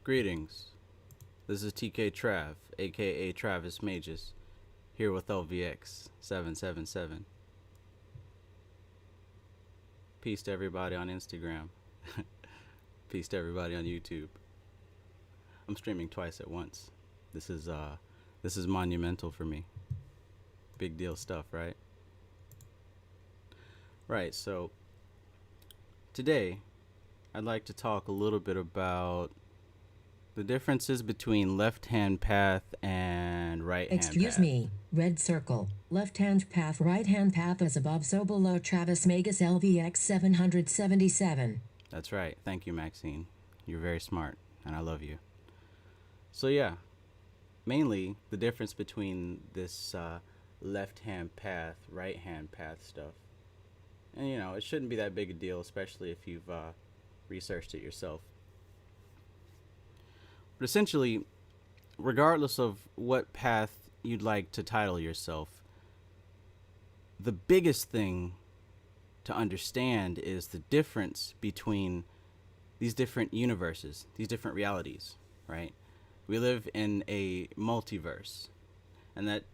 Greetings. This is TK Trav, aka Travis Magus, here with LVX777. Peace to everybody on Instagram. Peace to everybody on YouTube. I'm streaming twice at once. This is monumental for me. Big deal stuff, right? Right, so today I'd like to talk a little bit about the differences between left-hand path and right-hand path. Excuse me, red circle. Left-hand path, right-hand path is above, so below. Travis Magus, LVX777. That's right. Thank you, Maxine. You're very smart, and I love you. So yeah, mainly the difference between this left-hand path, right-hand path stuff. And you know, it shouldn't be that big a deal, especially if you've researched it yourself. But essentially, regardless of what path you'd like to title yourself, the biggest thing to understand is the difference between these different universes, these different realities, right? We live in a multiverse, and that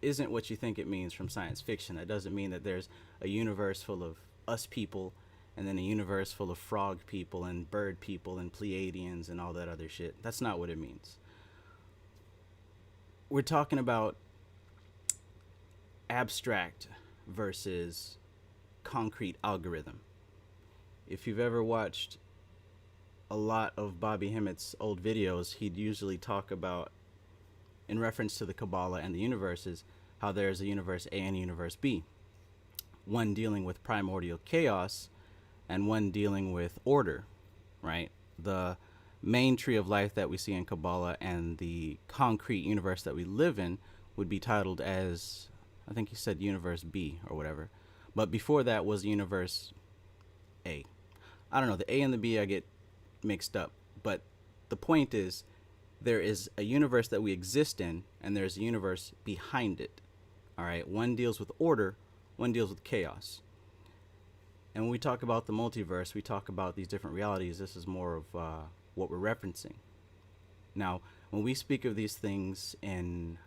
isn't what you think it means from science fiction. That doesn't mean that there's a universe full of us people and then a universe full of frog people and bird people and Pleiadians and all that other shit. That's not what it means. We're talking about abstract versus concrete algorithm. If you've ever watched a lot of Bobby Hemmett's old videos, he'd usually talk about, in reference to the Kabbalah and the universes, how there's a universe A and a universe B. One dealing with primordial chaos and one dealing with order, right? The main tree of life that we see in Kabbalah and the concrete universe that we live in would be titled as, I think he said universe B or whatever. But before that was universe A. I don't know, the A and the B I get mixed up. But the point is, there is a universe that we exist in and there's a universe behind it. All right, one deals with order, one deals with chaos. And when we talk about the multiverse, we talk about these different realities. This is more of what we're referencing. Now, when we speak of these things in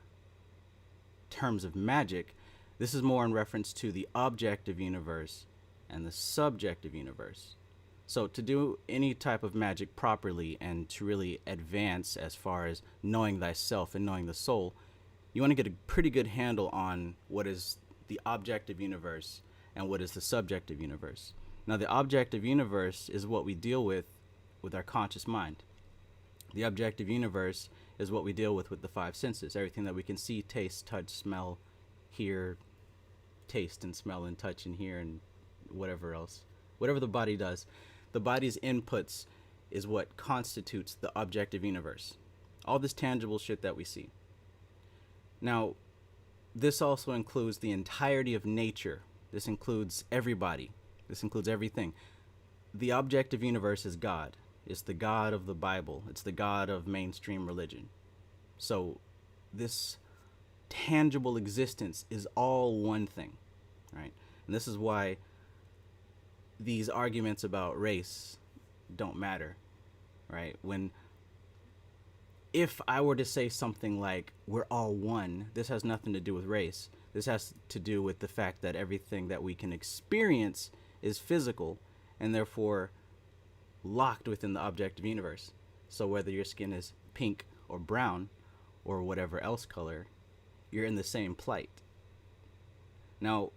terms of magic, this is more in reference to the objective universe and the subjective universe. So to do any type of magic properly and to really advance as far as knowing thyself and knowing the soul, you want to get a pretty good handle on what is the objective universe and what is the subjective universe. Now, the objective universe is what we deal with our conscious mind. The objective universe is what we deal with the five senses, everything that we can see, taste, touch, smell, hear, taste and smell and touch and hear and whatever else. Whatever the body does, the body's inputs is what constitutes the objective universe. All this tangible shit that we see. Now, this also includes the entirety of nature. This includes everybody. This includes everything. The objective universe is God. It's the God of the Bible. It's the God of mainstream religion. So this tangible existence is all one thing, right? And this is why these arguments about race don't matter, right? If I were to say something like, we're all one, this has nothing to do with race. This has to do with the fact that everything that we can experience is physical and therefore locked within the objective universe. So whether your skin is pink or brown or whatever else color, you're in the same plight. Now,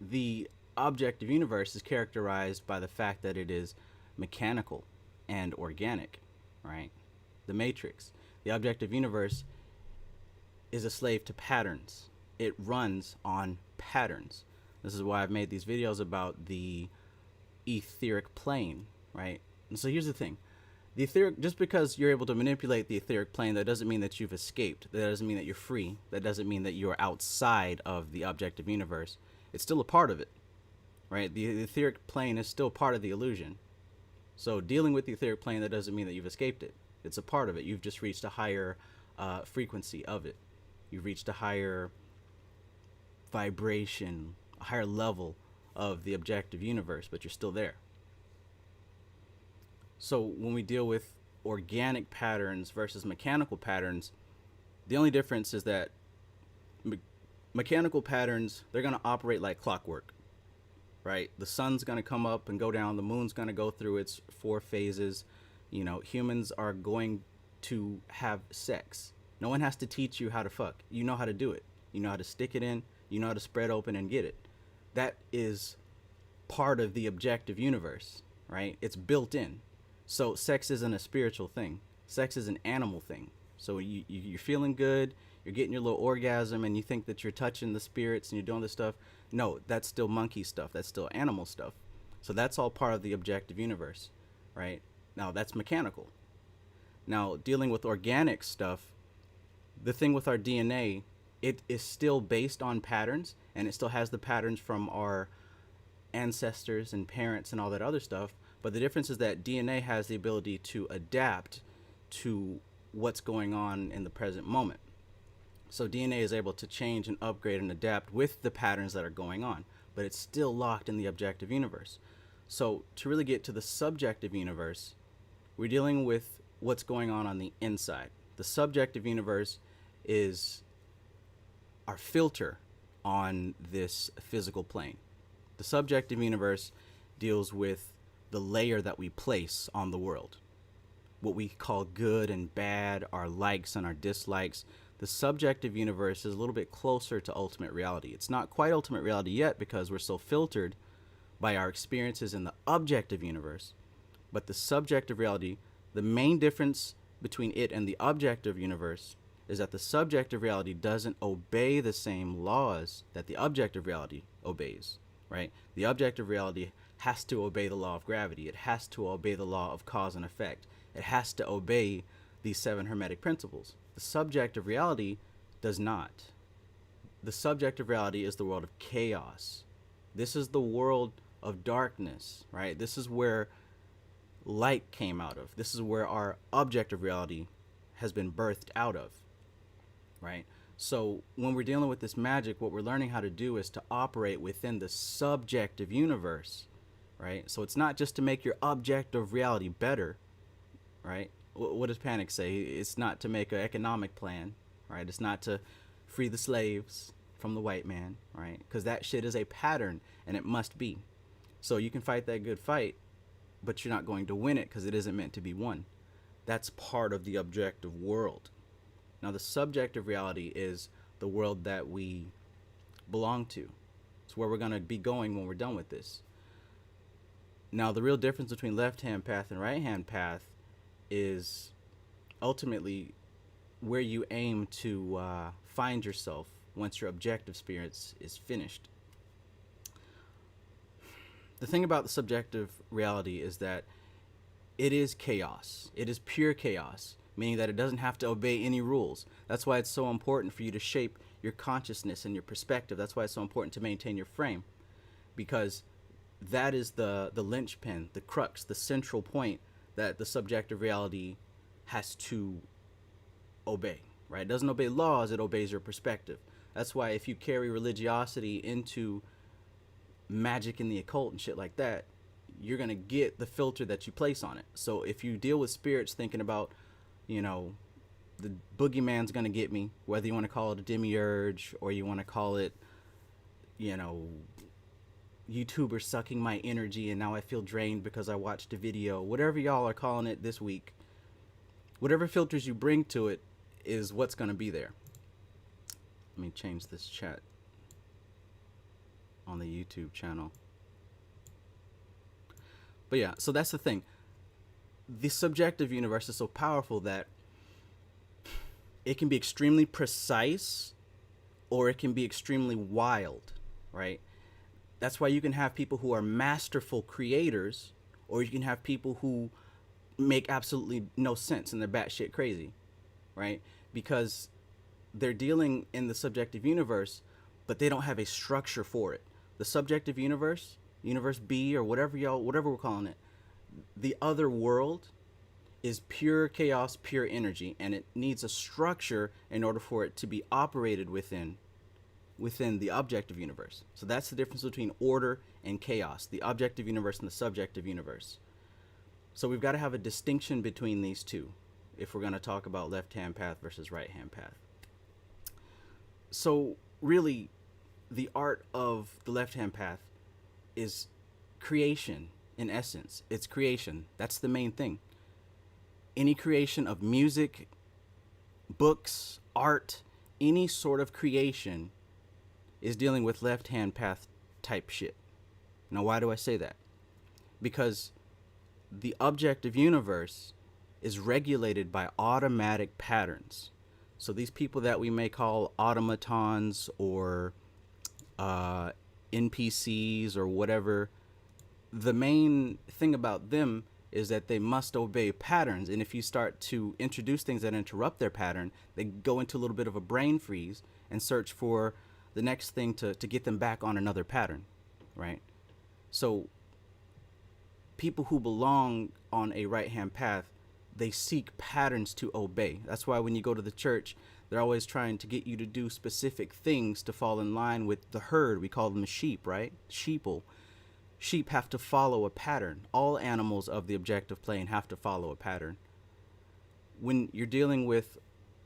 the objective universe is characterized by the fact that it is mechanical and organic, right? The matrix. The objective universe is a slave to patterns. It runs on patterns. This is why I've made these videos about the etheric plane, right? And so here's the thing. The etheric, just because you're able to manipulate the etheric plane, that doesn't mean that you've escaped. That doesn't mean that you're free. That doesn't mean that you're outside of the objective universe. It's still a part of it, right? The etheric plane is still part of the illusion. So dealing with the etheric plane, that doesn't mean that you've escaped it. It's a part of it. You've just reached a higher frequency of it. You've reached a higher vibration, a higher level of the objective universe, but you're still there. So when we deal with organic patterns versus mechanical patterns, the only difference is that me- mechanical patterns, they're going to operate like clockwork, right? The sun's going to come up and go down, the moon's going to go through its four phases. You know, humans are going to have sex. No one has to teach you how to fuck. You know how to do it. You know how to stick it in, you know how to spread open and get it. That is part of the objective universe, right? It's built in. So sex isn't a spiritual thing. Sex is an animal thing. So you're feeling good, you're getting your little orgasm, and you think that you're touching the spirits and you're doing this stuff. No, that's still monkey stuff. That's still animal stuff. So that's all part of the objective universe, right? Now that's mechanical. Now dealing with organic stuff, the thing with our DNA, it is still based on patterns, and it still has the patterns from our ancestors and parents and all that other stuff. But the difference is that DNA has the ability to adapt to what's going on in the present moment. So DNA is able to change and upgrade and adapt with the patterns that are going on, but it's still locked in the objective universe. So to really get to the subjective universe, we're dealing with what's going on the inside. The subjective universe is our filter on this physical plane. The subjective universe deals with the layer that we place on the world, what we call good and bad, our likes and our dislikes. The subjective universe is a little bit closer to ultimate reality. It's not quite ultimate reality yet because we're so filtered by our experiences in the objective universe. But the subjective reality, the main difference between it and the objective universe is that the subjective reality doesn't obey the same laws that the objective reality obeys, right? The objective reality has to obey the law of gravity. It has to obey the law of cause and effect. It has to obey these 7 Hermetic principles. The subjective reality does not. The subjective reality is the world of chaos. This is the world of darkness, right? This is where light came out of. This is where our objective reality has been birthed out of, right? So when we're dealing with this magic, what we're learning how to do is to operate within the subjective universe, right? So it's not just to make your objective reality better, right? What does Panic say? It's not to make an economic plan, right? It's not to free the slaves from the white man, right? Because that shit is a pattern, and it must be. So you can fight that good fight, but you're not going to win it because it isn't meant to be won. That's part of the objective world. Now, the subjective reality is the world that we belong to. It's where we're going to be going when we're done with this. Now, the real difference between left-hand path and right-hand path is ultimately where you aim to find yourself once your objective experience is finished. The thing about the subjective reality is that it is chaos. It is pure chaos, meaning that it doesn't have to obey any rules. That's why it's so important for you to shape your consciousness and your perspective. That's why it's so important to maintain your frame, because that is the linchpin, the crux, the central point that the subjective reality has to obey, right? It doesn't obey laws, it obeys your perspective. That's why if you carry religiosity into magic and the occult and shit like that, you're going to get the filter that you place on it. So if you deal with spirits thinking about, you know, the boogeyman's going to get me, whether you want to call it a demiurge or you want to call it, you know, YouTubers sucking my energy and now I feel drained because I watched a video, whatever y'all are calling it this week, whatever filters you bring to it is what's going to be there. Let me change this chat on the YouTube channel. But yeah, so that's the thing. The subjective universe is so powerful that it can be extremely precise or it can be extremely wild, right? That's why you can have people who are masterful creators, or you can have people who make absolutely no sense and they're batshit crazy, right? Because they're dealing in the subjective universe, but they don't have a structure for it. The subjective universe, universe B, or whatever we're calling it, the other world is pure chaos, pure energy, and it needs a structure in order for it to be operated within the objective universe. So that's the difference between order and chaos, the objective universe and the subjective universe. So we've got to have a distinction between these two if we're going to talk about left-hand path versus right-hand path. So really, the art of the left-hand path is creation in essence. It's creation. That's the main thing. Any creation of music, books, art, any sort of creation is dealing with left-hand path type shit. Now, why do I say that? Because the objective universe is regulated by automatic patterns. So these people that we may call automatons or NPCs or whatever, the main thing about them is that they must obey patterns. And if you start to introduce things that interrupt their pattern, they go into a little bit of a brain freeze and search for the next thing to get them back on another pattern, right? So people who belong on a right-hand path, they seek patterns to obey. That's why when you go to the church, they're always trying to get you to do specific things to fall in line with the herd. We call them the sheep, right? Sheeple. Sheep have to follow a pattern. All animals of the objective plane have to follow a pattern. When you're dealing with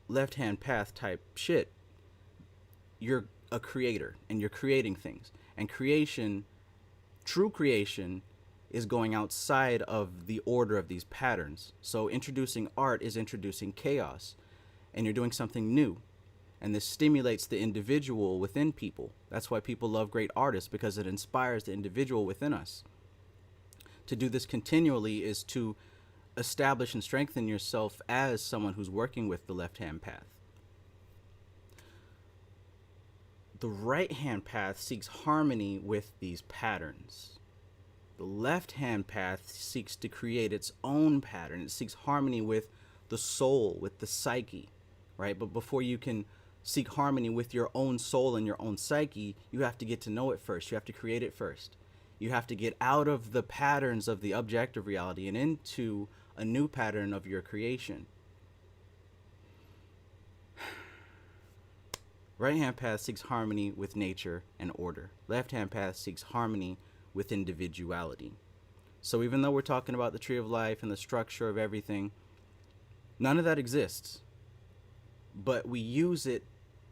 left-hand path type shit, you're a creator and you're creating things. And creation, true creation, is going outside of the order of these patterns. So introducing art is introducing chaos, and you're doing something new. And this stimulates the individual within people. That's why people love great artists, because it inspires the individual within us. To do this continually is to establish and strengthen yourself as someone who's working with the left-hand path. The right-hand path seeks harmony with these patterns. The left-hand path seeks to create its own pattern. It seeks harmony with the soul, with the psyche, right? But before you can seek harmony with your own soul and your own psyche, you have to get to know it first. You have to create it first. You have to get out of the patterns of the objective reality and into a new pattern of your creation. Right-hand path seeks harmony with nature and order. Left-hand path seeks harmony with individuality. So even though we're talking about the tree of life and the structure of everything, none of that exists. But we use it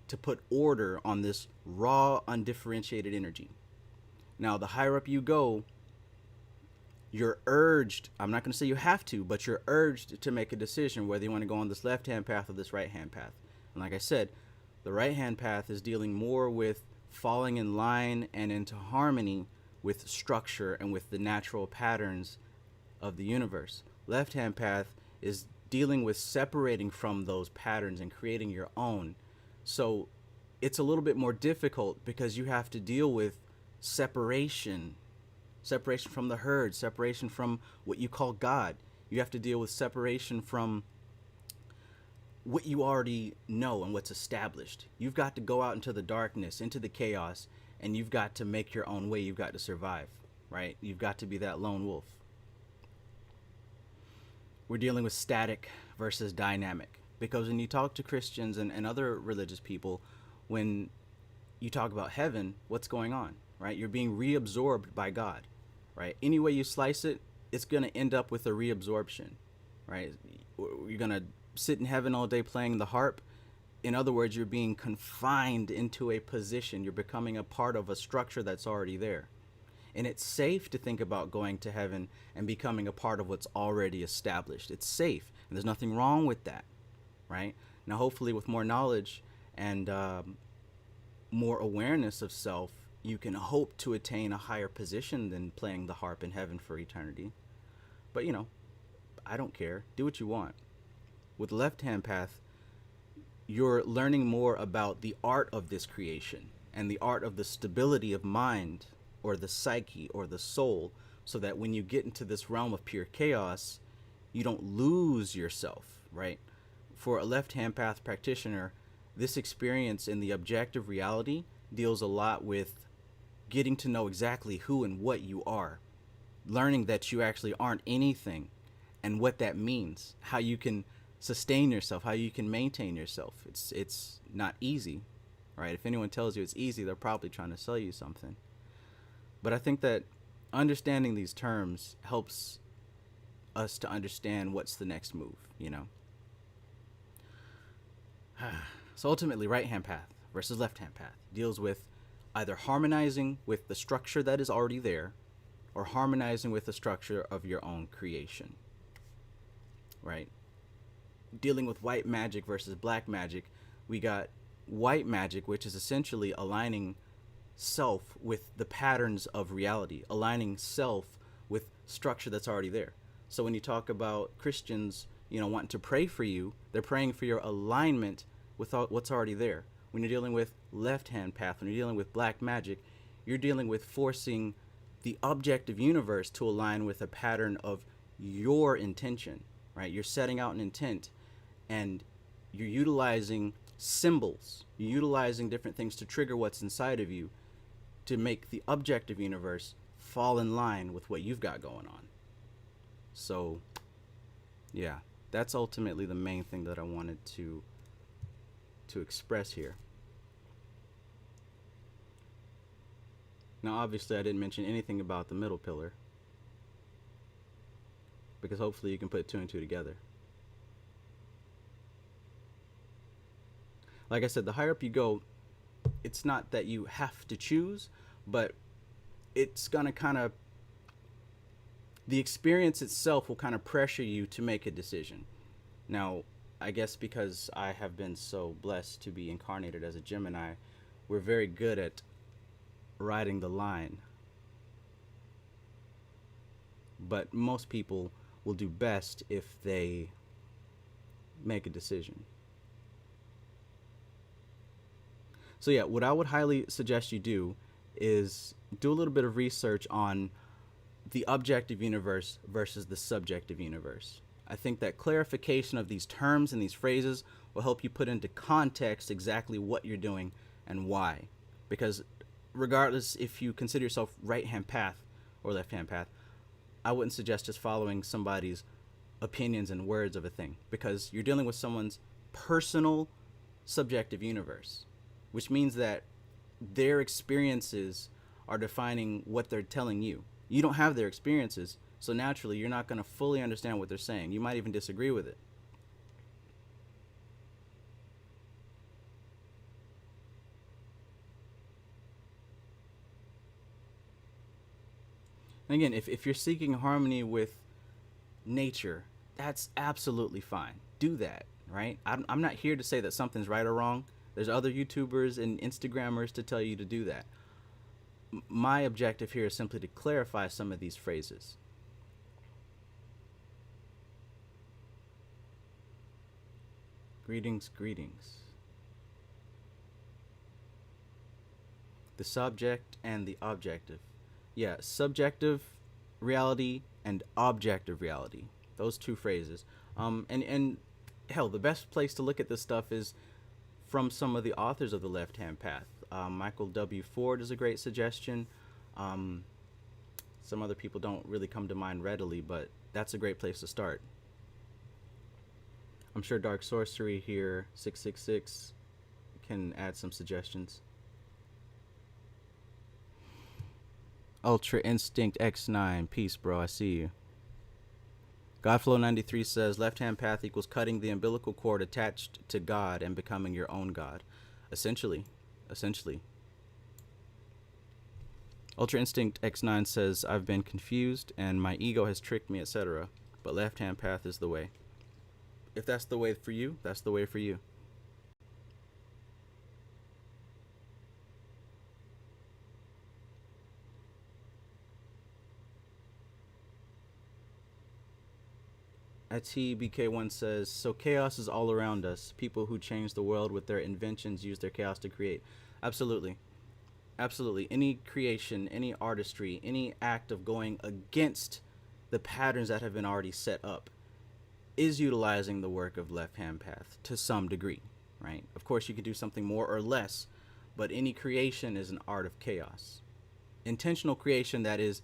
to put order on this raw, undifferentiated energy. Now, the higher up you go, you're urged, I'm not going to say you have to, but you're urged to make a decision whether you want to go on this left-hand path or this right-hand path. And like I said, the right-hand path is dealing more with falling in line and into harmony with structure and with the natural patterns of the universe. Left-hand path is dealing with separating from those patterns and creating your own. So it's a little bit more difficult because you have to deal with separation from the herd, separation from what you call God. You have to deal with separation from what you already know and what's established. You've got to go out into the darkness, into the chaos, and you've got to make your own way. You've got to survive, right? You've got to be that lone wolf. We're dealing with static versus dynamic, because when you talk to Christians and other religious people, when you talk about heaven, what's going on, right? You're being reabsorbed by God, right? Any way you slice it, it's going to end up with a reabsorption, right? You're going to sit in heaven all day playing the harp. In other words, you're being confined into a position. You're becoming a part of a structure that's already there. And it's safe to think about going to heaven and becoming a part of what's already established. It's safe, and there's nothing wrong with that, right? Now, hopefully with more knowledge and more awareness of self, you can hope to attain a higher position than playing the harp in heaven for eternity. But, you know, I don't care. Do what you want. With the left-hand path, you're learning more about the art of this creation and the art of the stability of mind or the psyche or the soul, so that when you get into this realm of pure chaos, you don't lose yourself, right? For a left-hand path practitioner, this experience in the objective reality deals a lot with getting to know exactly who and what you are, learning that you actually aren't anything and what that means, how you can sustain yourself, how you can maintain yourself. It's not easy, right? If anyone tells you it's easy, they're probably trying to sell you something. But I think that understanding these terms helps us to understand what's the next move, you know? So ultimately, right-hand path versus left-hand path deals with either harmonizing with the structure that is already there or harmonizing with the structure of your own creation, right? Dealing with white magic versus black magic, we got white magic, which is essentially aligning self with the patterns of reality, aligning self with structure that's already there. So when you talk about Christians, you know, wanting to pray for you, they're praying for your alignment with what's already there. When you're dealing with left-hand path, when you're dealing with black magic, you're dealing with forcing the objective universe to align with a pattern of your intention, right? You're setting out an intent, and you're utilizing symbols, you're utilizing different things to trigger what's inside of you to make the objective universe fall in line with what you've got going on. So, yeah, that's ultimately the main thing that I wanted to express here. Now, obviously, I didn't mention anything about the middle pillar, because hopefully you can put two and two together. Like I said, the higher up you go, it's not that you have to choose, but it's going to kind of, the experience itself will kind of pressure you to make a decision. Now, I guess because I have been so blessed to be incarnated as a Gemini, we're very good at riding the line. But most people will do best if they make a decision. So yeah, what I would highly suggest you do is do a little bit of research on the objective universe versus the subjective universe. I think that clarification of these terms and these phrases will help you put into context exactly what you're doing and why. Because regardless if you consider yourself right-hand path or left-hand path, I wouldn't suggest just following somebody's opinions and words of a thing, because you're dealing with someone's personal subjective universe, which means that their experiences are defining what they're telling you. You don't have their experiences, so naturally you're not going to fully understand what they're saying. You might even disagree with it. And again, if you're seeking harmony with nature, that's absolutely fine. Do that, right? I'm not here to say that something's right or wrong. There's other YouTubers and Instagrammers to tell you to do that. My objective here is simply to clarify some of these phrases. Greetings, greetings. The subject and the objective. Yeah, subjective reality and objective reality. Those two phrases. And hell, the best place to look at this stuff is from some of the authors of the left-hand path. Michael W. Ford is a great suggestion. Some other people don't really come to mind readily, but that's a great place to start. I'm sure Dark Sorcery here, 666, can add some suggestions. Ultra Instinct X9, peace, bro, I see you. Godflow93 says, left-hand path equals cutting the umbilical cord attached to God and becoming your own God. Essentially. Ultra Instinct X9 says, I've been confused and my ego has tricked me, etc. But left-hand path is the way. If that's the way for you, that's the way for you. TBK1 says, so chaos is all around us. People who change the world with their inventions use their chaos to create. Absolutely. Absolutely. Any creation, any artistry, any act of going against the patterns that have been already set up is utilizing the work of left-hand path to some degree, right? Of course, you could do something more or less, but any creation is an art of chaos. Intentional creation that is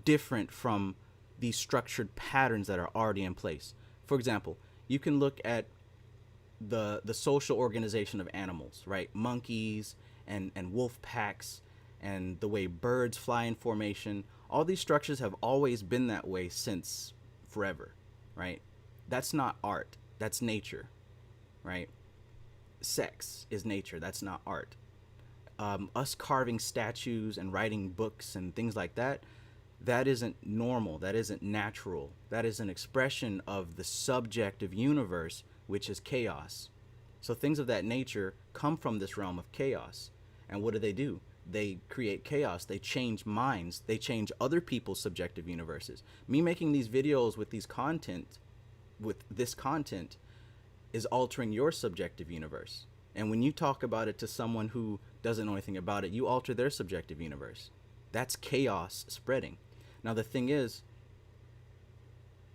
different from these structured patterns that are already in place. For example, you can look at the social organization of animals, right? Monkeys and wolf packs, and the way birds fly in formation. All these structures have always been that way since forever, right? That's not art. That's nature, right? Sex is nature. That's not art. Us carving statues and writing books and things like that, that isn't normal. That isn't natural. That is an expression of the subjective universe, which is chaos. So things of that nature come from this realm of chaos. And what do? They create chaos. They change minds. They change other people's subjective universes. Me making these videos with this content is altering your subjective universe. And when you talk about it to someone who doesn't know anything about it, you alter their subjective universe. That's chaos spreading. Now, the thing is,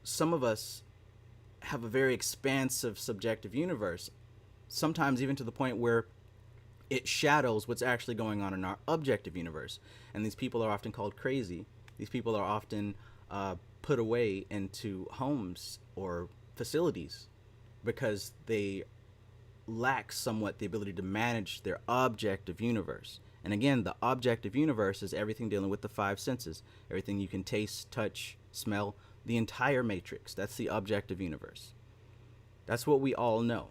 some of us have a very expansive subjective universe, sometimes even to the point where it shadows what's actually going on in our objective universe. And these people are often called crazy. These people are often put away into homes or facilities because they lack somewhat the ability to manage their objective universe. And again, the objective universe is everything dealing with the five senses, everything you can taste, touch, smell, the entire matrix. That's the objective universe. That's what we all know,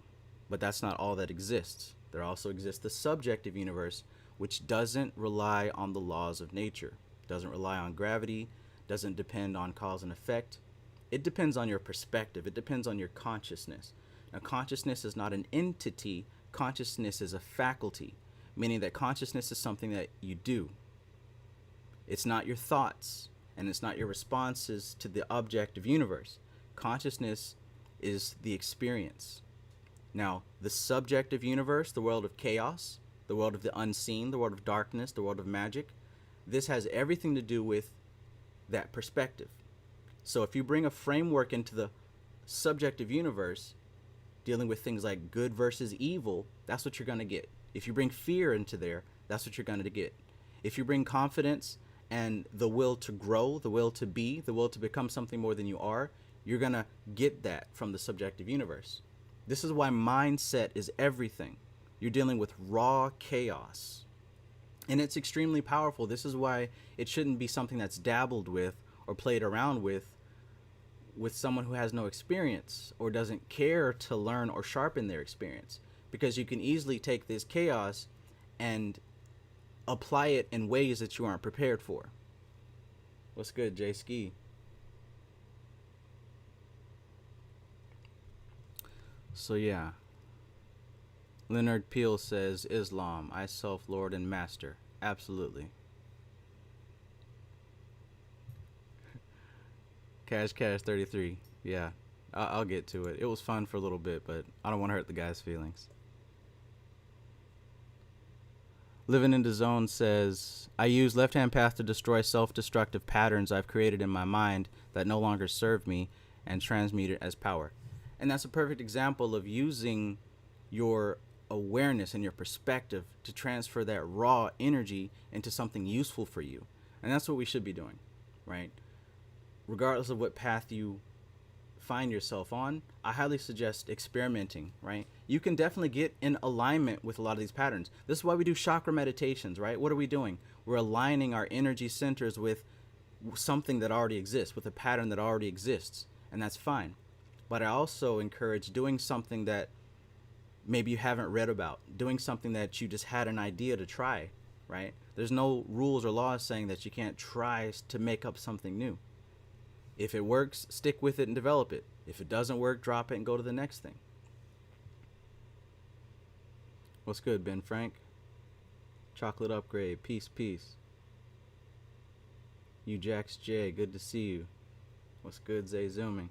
but that's not all that exists. There also exists the subjective universe, which doesn't rely on the laws of nature, doesn't rely on gravity, doesn't depend on cause and effect. It depends on your perspective. It depends on your consciousness. Now, consciousness is not an entity. Consciousness is a faculty, meaning that consciousness is something that you do. It's not your thoughts, and it's not your responses to the objective universe. Consciousness is the experience. Now, the subjective universe, the world of chaos, the world of the unseen, the world of darkness, the world of magic, this has everything to do with that perspective. So if you bring a framework into the subjective universe, dealing with things like good versus evil, that's what you're going to get. If you bring fear into there, that's what you're going to get. If you bring confidence and the will to grow, the will to be, the will to become something more than you are, you're going to get that from the subjective universe. This is why mindset is everything. You're dealing with raw chaos. And it's extremely powerful. This is why it shouldn't be something that's dabbled with or played around with someone who has no experience or doesn't care to learn or sharpen their experience. Because you can easily take this chaos and apply it in ways that you aren't prepared for. What's good, Jay Ski? So yeah. Leonard Peel says, Islam, I self-lord and master. Absolutely. Cash 33. Yeah, I'll get to it. It was fun for a little bit, but I don't want to hurt the guy's feelings. Living in the Zone says, I use left-hand path to destroy self-destructive patterns I've created in my mind that no longer serve me and transmute it as power. And that's a perfect example of using your awareness and your perspective to transfer that raw energy into something useful for you. And that's what we should be doing, right? Regardless of what path you find yourself on, I highly suggest experimenting, right? You can definitely get in alignment with a lot of these patterns. This is why we do chakra meditations, right? What are we doing? We're aligning our energy centers with something that already exists, with a pattern that already exists, and that's fine. But I also encourage doing something that maybe you haven't read about, doing something that you just had an idea to try, right? There's no rules or laws saying that you can't try to make up something new. If it works, stick with it and develop it. If it doesn't work, drop it and go to the next thing. What's good, Ben Frank? Chocolate upgrade. Peace, peace. You Jax J, good to see you. What's good, Zay Zooming?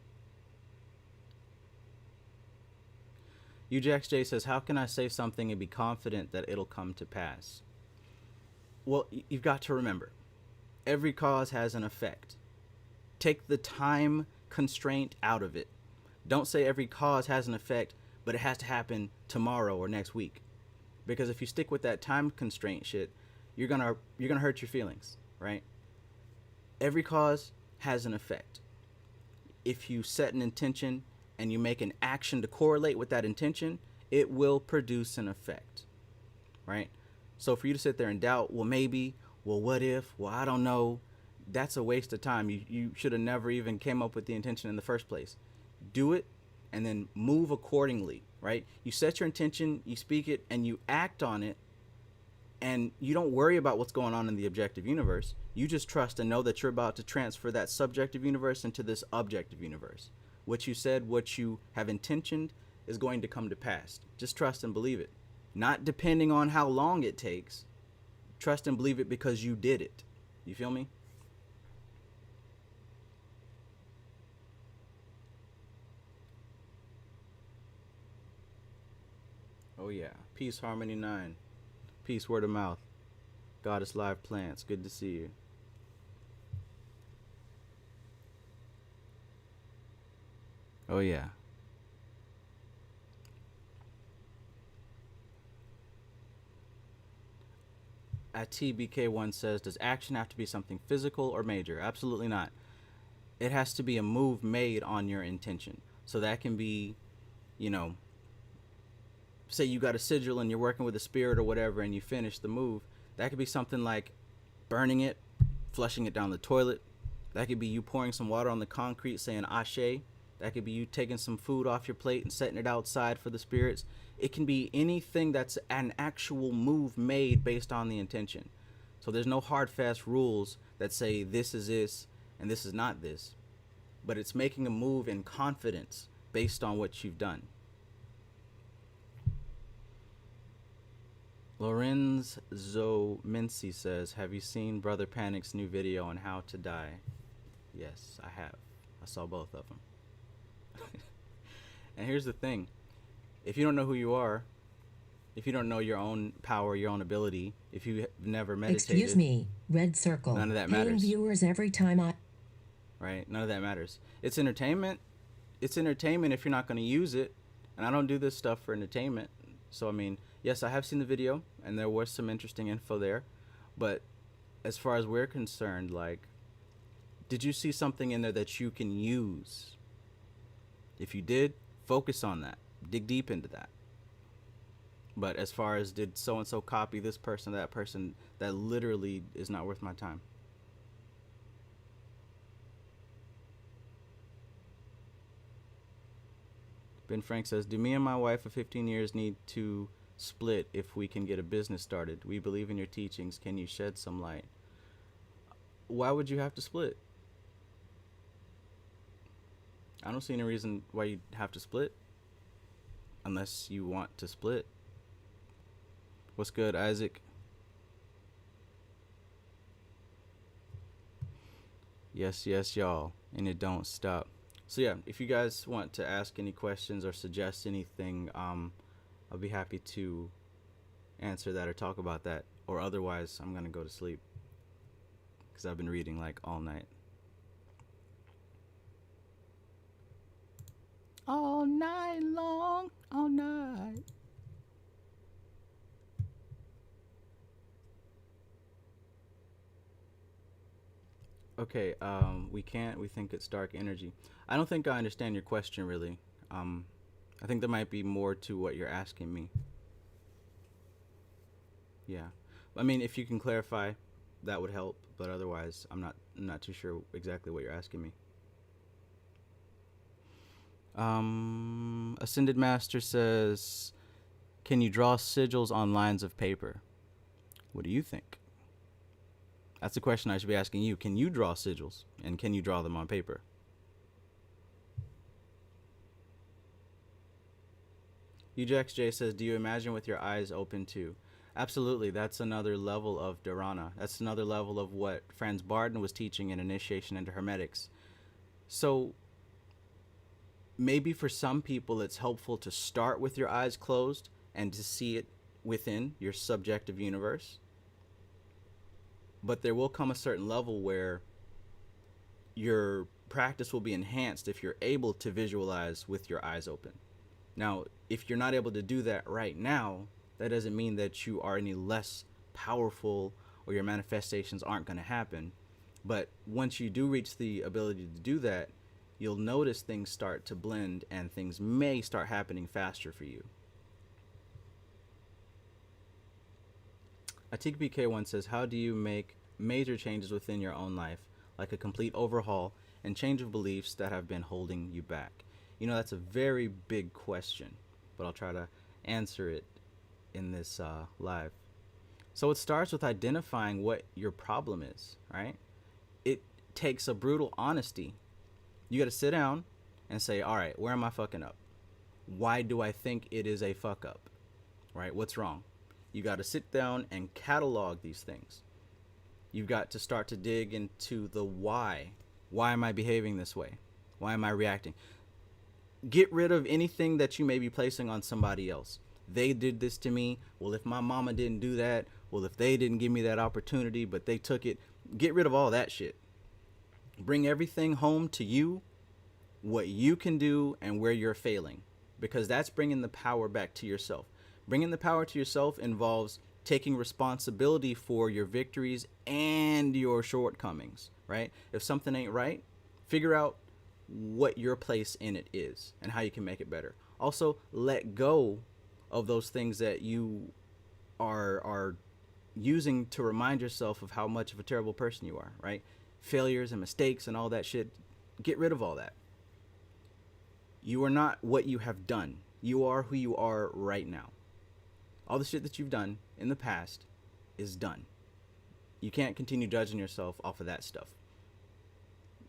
You Jax J says, how can I say something and be confident that it'll come to pass? Well, you've got to remember, every cause has an effect. Take the time constraint out of it. Don't say every cause has an effect, but it has to happen tomorrow or next week. Because if you stick with that time constraint shit, you're gonna hurt your feelings, right? Every cause has an effect. If you set an intention and you make an action to correlate with that intention, it will produce an effect, right? So for you to sit there and doubt, well, maybe, well, what if, well, I don't know, that's a waste of time. You should have never even came up with the intention in the first place. Do it and then move accordingly, right? You set your intention, you speak it, and you act on it, and you don't worry about what's going on in the objective universe. You just trust and know that you're about to transfer that subjective universe into this objective universe. What you said, what you have intentioned is going to come to pass. Just trust and believe it. Not depending on how long it takes. Trust and believe it because you did it. You feel me? Oh yeah. Peace, Harmony 9. Peace, word of mouth. Goddess Live Plants. Good to see you. Oh yeah. At TBK1 says, does action have to be something physical or major? Absolutely not. It has to be a move made on your intention. So that can be, you know, say you got a sigil and you're working with a spirit or whatever and you finish the move. That could be something like burning it, flushing it down the toilet. That could be you pouring some water on the concrete saying ashe. That could be you taking some food off your plate and setting it outside for the spirits. It can be anything that's an actual move made based on the intention. So there's no hard, fast rules that say this is this and this is not this. But it's making a move in confidence based on what you've done. Lorenzo Mincy says, have you seen Brother Panic's new video on how to die? Yes, I have. I saw both of them. And here's the thing. If you don't know who you are, if you don't know your own power, your own ability, if you've never meditated... Excuse me, red circle. None of that Paying matters. viewers every time I... Right? None of that matters. It's entertainment. It's entertainment if you're not going to use it. And I don't do this stuff for entertainment. So, I mean, yes, I have seen the video, and there was some interesting info there. But as far as we're concerned, like, did you see something in there that you can use? If you did, focus on that. Dig deep into that. But as far as did so-and-so copy this person, that person, that literally is not worth my time. Ben Frank says, do me and my wife of 15 years need to split if we can get a business started? We believe in your teachings. Can you shed some light? Why would you have to split? I don't see any reason why you'd have to split. Unless you want to split. What's good, Isaac? Yes, yes, y'all. And it don't stop. So yeah, if you guys want to ask any questions or suggest anything, I'll be happy to answer that or talk about that. Or otherwise, I'm going to go to sleep. Because I've been reading like all night. All night long, all night. Okay, we can't. We think it's dark energy. I don't think I understand your question really. I think there might be more to what you're asking me. Yeah, I mean, if you can clarify, that would help. But otherwise, I'm not too sure exactly what you're asking me. Ascended Master says, can you draw sigils on lines of paper? What do you think? That's the question I should be asking you. Can you draw sigils? And can you draw them on paper? UJXJ says, do you imagine with your eyes open too? Absolutely. That's another level of Dharana. That's another level of what Franz Barton was teaching in Initiation into Hermetics. So maybe for some people it's helpful to start with your eyes closed and to see it within your subjective universe. But there will come a certain level where your practice will be enhanced if you're able to visualize with your eyes open. Now, if you're not able to do that right now, that doesn't mean that you are any less powerful or your manifestations aren't going to happen. But once you do reach the ability to do that, you'll notice things start to blend and things may start happening faster for you. Atik BK1 says, how do you make major changes within your own life? like a complete overhaul and change of beliefs that have been holding you back? You know, that's a very big question, but I'll try to answer it in this live. So it starts with identifying what your problem is, right? It takes a brutal honesty. You got to sit down and say, all right, where am I fucking up? Why do I think it is a fuck up? Right? What's wrong? You got to sit down and catalog these things. You've got to start to dig into the why. Why am I behaving this way? Why am I reacting? Get rid of anything that you may be placing on somebody else. They did this to me. Well, if my mama didn't do that, well, if they didn't give me that opportunity, but they took it, get rid of all that shit. Bring everything home to you, what you can do and where you're failing, because that's bringing the power back to yourself. Bringing the power to yourself involves taking responsibility for your victories and your shortcomings, right? If something ain't right, figure out what your place in it is and how you can make it better. Also, let go of those things that you are using to remind yourself of how much of a terrible person you are, right? Failures and mistakes and all that shit. Get rid of all that. You are not what you have done. You are who you are right now. All the shit that you've done in the past is done. You can't continue judging yourself off of that stuff.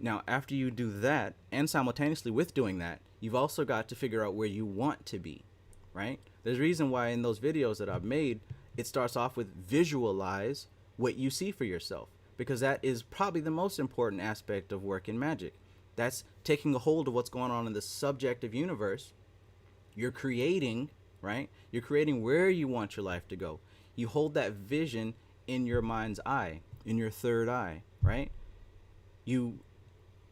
Now, after you do that, and simultaneously with doing that, you've also got to figure out where you want to be, right? There's a reason why in those videos that I've made, it starts off with visualize what you see for yourself, because that is probably the most important aspect of work in Magick. That's taking a hold of what's going on in the subjective universe. You're creating, right? You're creating where you want your life to go. You hold that vision in your mind's eye, in your third eye, right? You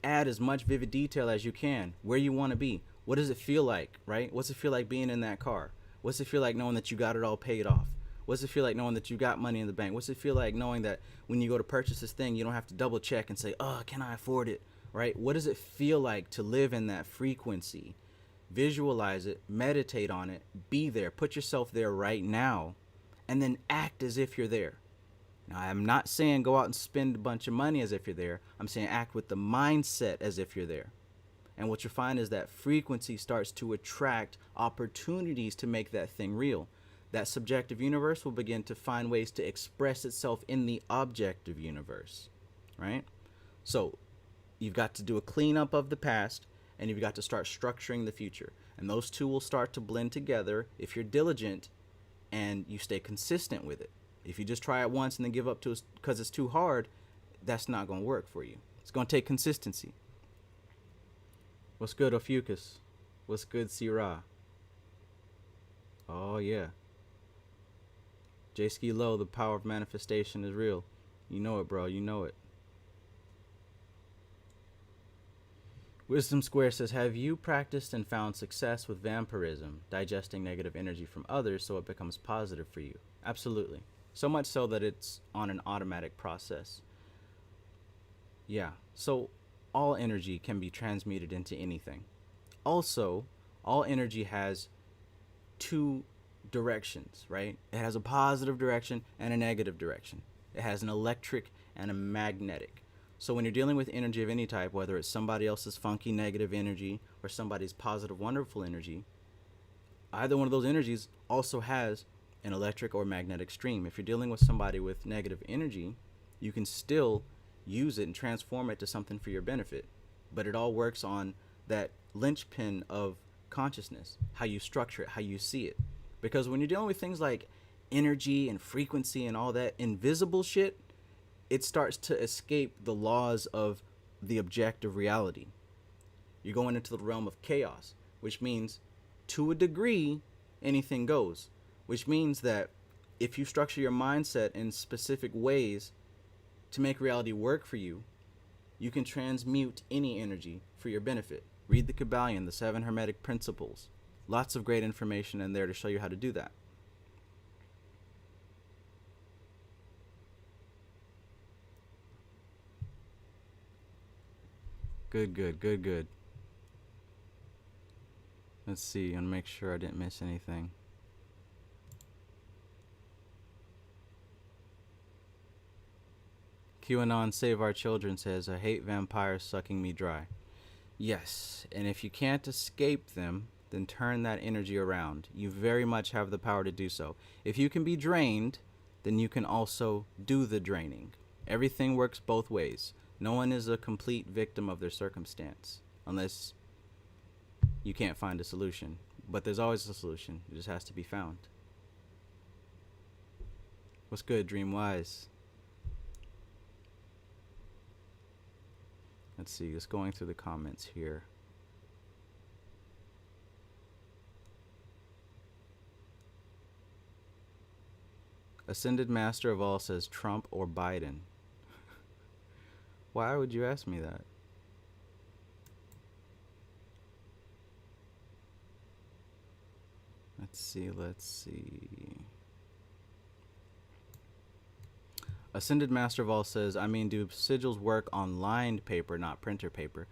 add as much vivid detail as you can, where you want to be. What does it feel like, right? What's it feel like being in that car? What's it feel like knowing that you got it all paid off? What's it feel like knowing that you got money in the bank? What's it feel like knowing that when you go to purchase this thing, you don't have to double check and say, oh, can I afford it, right? What does it feel like to live in that frequency? Visualize it, meditate on it, be there, put yourself there right now, and then act as if you're there. Now, I'm not saying go out and spend a bunch of money as if you're there. I'm saying act with the mindset as if you're there. And what you find is that frequency starts to attract opportunities to make that thing real. That subjective universe will begin to find ways to express itself in the objective universe, right? So you've got to do a cleanup of the past, and you've got to start structuring the future. And those two will start to blend together if you're diligent and you stay consistent with it. If you just try it once and then give up to it because it's too hard, that's not going to work for you. It's going to take consistency. What's good, Ophucus? What's good, Sirah? Oh, yeah. J-Ski Low, the power of manifestation is real. You know it, bro. You know it. Wisdom Square says, have you practiced and found success with vampirism, digesting negative energy from others so it becomes positive for you? Absolutely. So much so that it's on an automatic process. Yeah. So all energy can be transmuted into anything. Also, all energy has two directions, right? It has a positive direction and a negative direction. It has an electric and a magnetic. So when you're dealing with energy of any type, whether it's somebody else's funky negative energy or somebody's positive wonderful energy, either one of those energies also has an electric or magnetic stream. If you're dealing with somebody with negative energy, you can still use it and transform it to something for your benefit. But it all works on that linchpin of consciousness, how you structure it, how you see it. Because when you're dealing with things like energy and frequency and all that invisible shit, it starts to escape the laws of the objective reality. You're going into the realm of chaos, which means to a degree, anything goes. Which means that if you structure your mindset in specific ways to make reality work for you, you can transmute any energy for your benefit. Read the Kabbalion, the 7 Hermetic Principles. Lots of great information in there to show you how to do that. Good. Let's see, and make sure I didn't miss anything. QAnon Save Our Children says, I hate vampires sucking me dry. Yes, and if you can't escape them, then turn that energy around. You very much have the power to do so. If you can be drained, then you can also do the draining. Everything works both ways. No one is a complete victim of their circumstance, unless you can't find a solution. But there's always a solution. It just has to be found. What's good, Dreamwise? Let's see, just going through the comments here. Ascended Master of All says Trump or Biden. Why would you ask me that? Let's see. Ascended Master of All says, I mean, do sigils work on lined paper, not printer paper?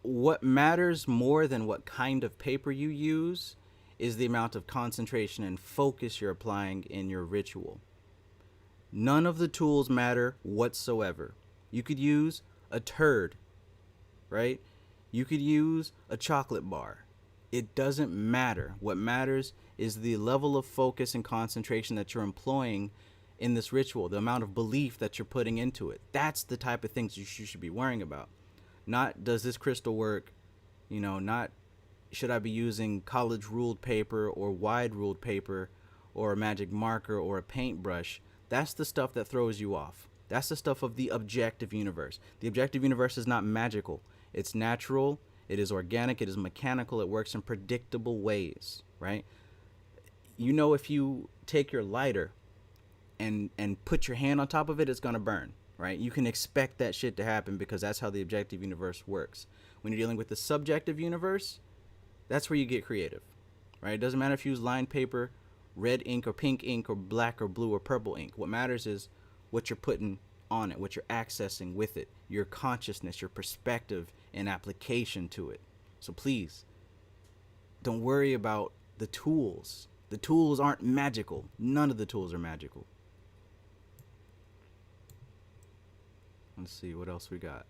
What matters more than what kind of paper you use is the amount of concentration and focus you're applying in your ritual. None of the tools matter whatsoever. You could use a turd, right? You could use a chocolate bar. It doesn't matter. What matters is the level of focus and concentration that you're employing in this ritual, the amount of belief that you're putting into it. That's the type of things you should be worrying about. Not, does this crystal work? Not, should I be using college ruled paper or wide ruled paper or a magic marker or a paintbrush? That's the stuff that throws you off. That's the stuff of the objective universe. The objective universe is not magical. It's natural. It is organic. It is mechanical. It works in predictable ways, right? If you take your lighter and put your hand on top of it, it's going to burn, right? You can expect that shit to happen because that's how the objective universe works. When you're dealing with the subjective universe, that's where you get creative, right? It doesn't matter if you use lined paper, red ink or pink ink or black or blue or purple ink. What matters is what you're putting on it, what you're accessing with it, your consciousness, your perspective and application to it. So please, don't worry about the tools. The tools aren't magical. None of the tools are magical. Let's see what else we got.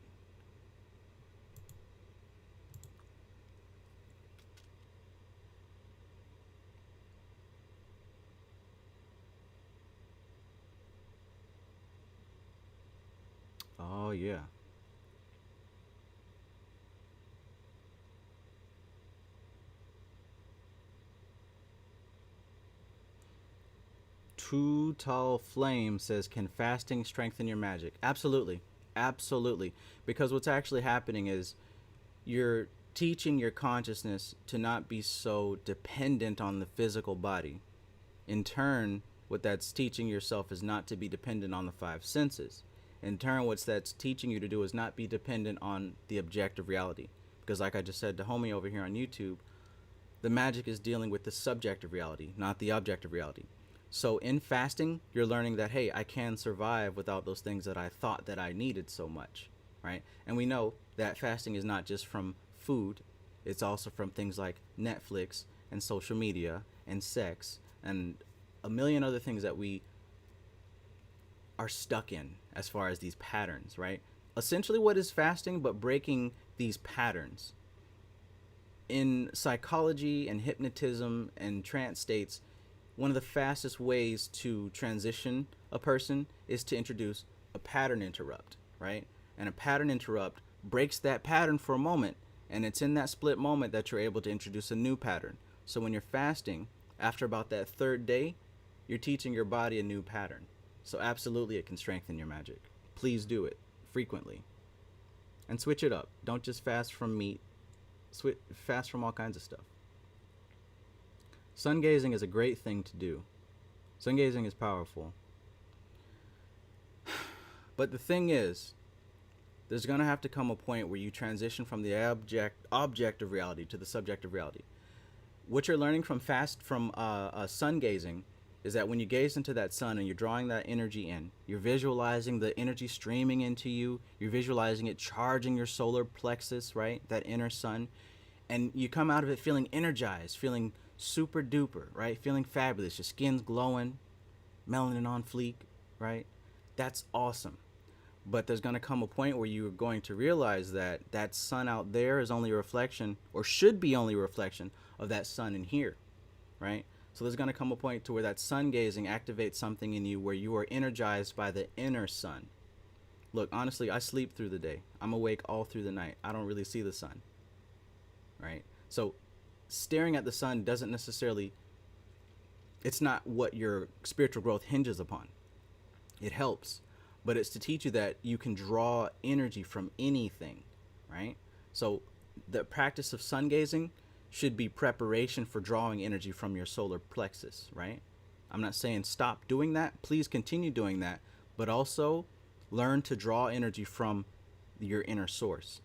Oh, yeah. Too Tall Flame says, can fasting strengthen your magic? Absolutely. Absolutely. Because what's actually happening is you're teaching your consciousness to not be so dependent on the physical body. In turn, what that's teaching yourself is not to be dependent on the five senses. In turn, what that's teaching you to do is not be dependent on the objective reality. Because like I just said to homie over here on YouTube, the magic is dealing with the subjective reality, not the objective reality. So in fasting, you're learning that, hey, I can survive without those things that I thought that I needed so much, right? And we know that fasting is not just from food. It's also from things like Netflix and social media and sex and a million other things that we are stuck in as far as these patterns, right? Essentially, what is fasting but breaking these patterns? In psychology and hypnotism and trance states, one of the fastest ways to transition a person is to introduce a pattern interrupt, right? And a pattern interrupt breaks that pattern for a moment, and it's in that split moment that you're able to introduce a new pattern. So when you're fasting, after about that third day, you're teaching your body a new pattern. So absolutely it can strengthen your magic. Please do it frequently. And switch it up. Don't just fast from meat. Fast from all kinds of stuff. Sun gazing is a great thing to do. Sun gazing is powerful. But the thing is, there's going to have to come a point where you transition from the objective reality to the subjective reality. What you're learning from sun gazing is that when you gaze into that sun and you're drawing that energy in, you're visualizing the energy streaming into you, you're visualizing it charging your solar plexus, right? That inner sun. And you come out of it feeling energized, feeling super duper, right? Feeling fabulous. Your skin's glowing, melanin on fleek, right? That's awesome. But there's going to come a point where you're going to realize that that sun out there is only a reflection, or should be only a reflection, of that sun in here, right? So there's going to come a point to where that sun gazing activates something in you where you are energized by the inner sun. Look, honestly, I sleep through the day. I'm awake all through the night. I don't really see the sun, right? So staring at the sun doesn't necessarily, it's not what your spiritual growth hinges upon. It helps, but it's to teach you that you can draw energy from anything, right? So the practice of sun gazing should be preparation for drawing energy from your solar plexus, right? I'm not saying stop doing that. Please continue doing that, but also learn to draw energy from your inner source.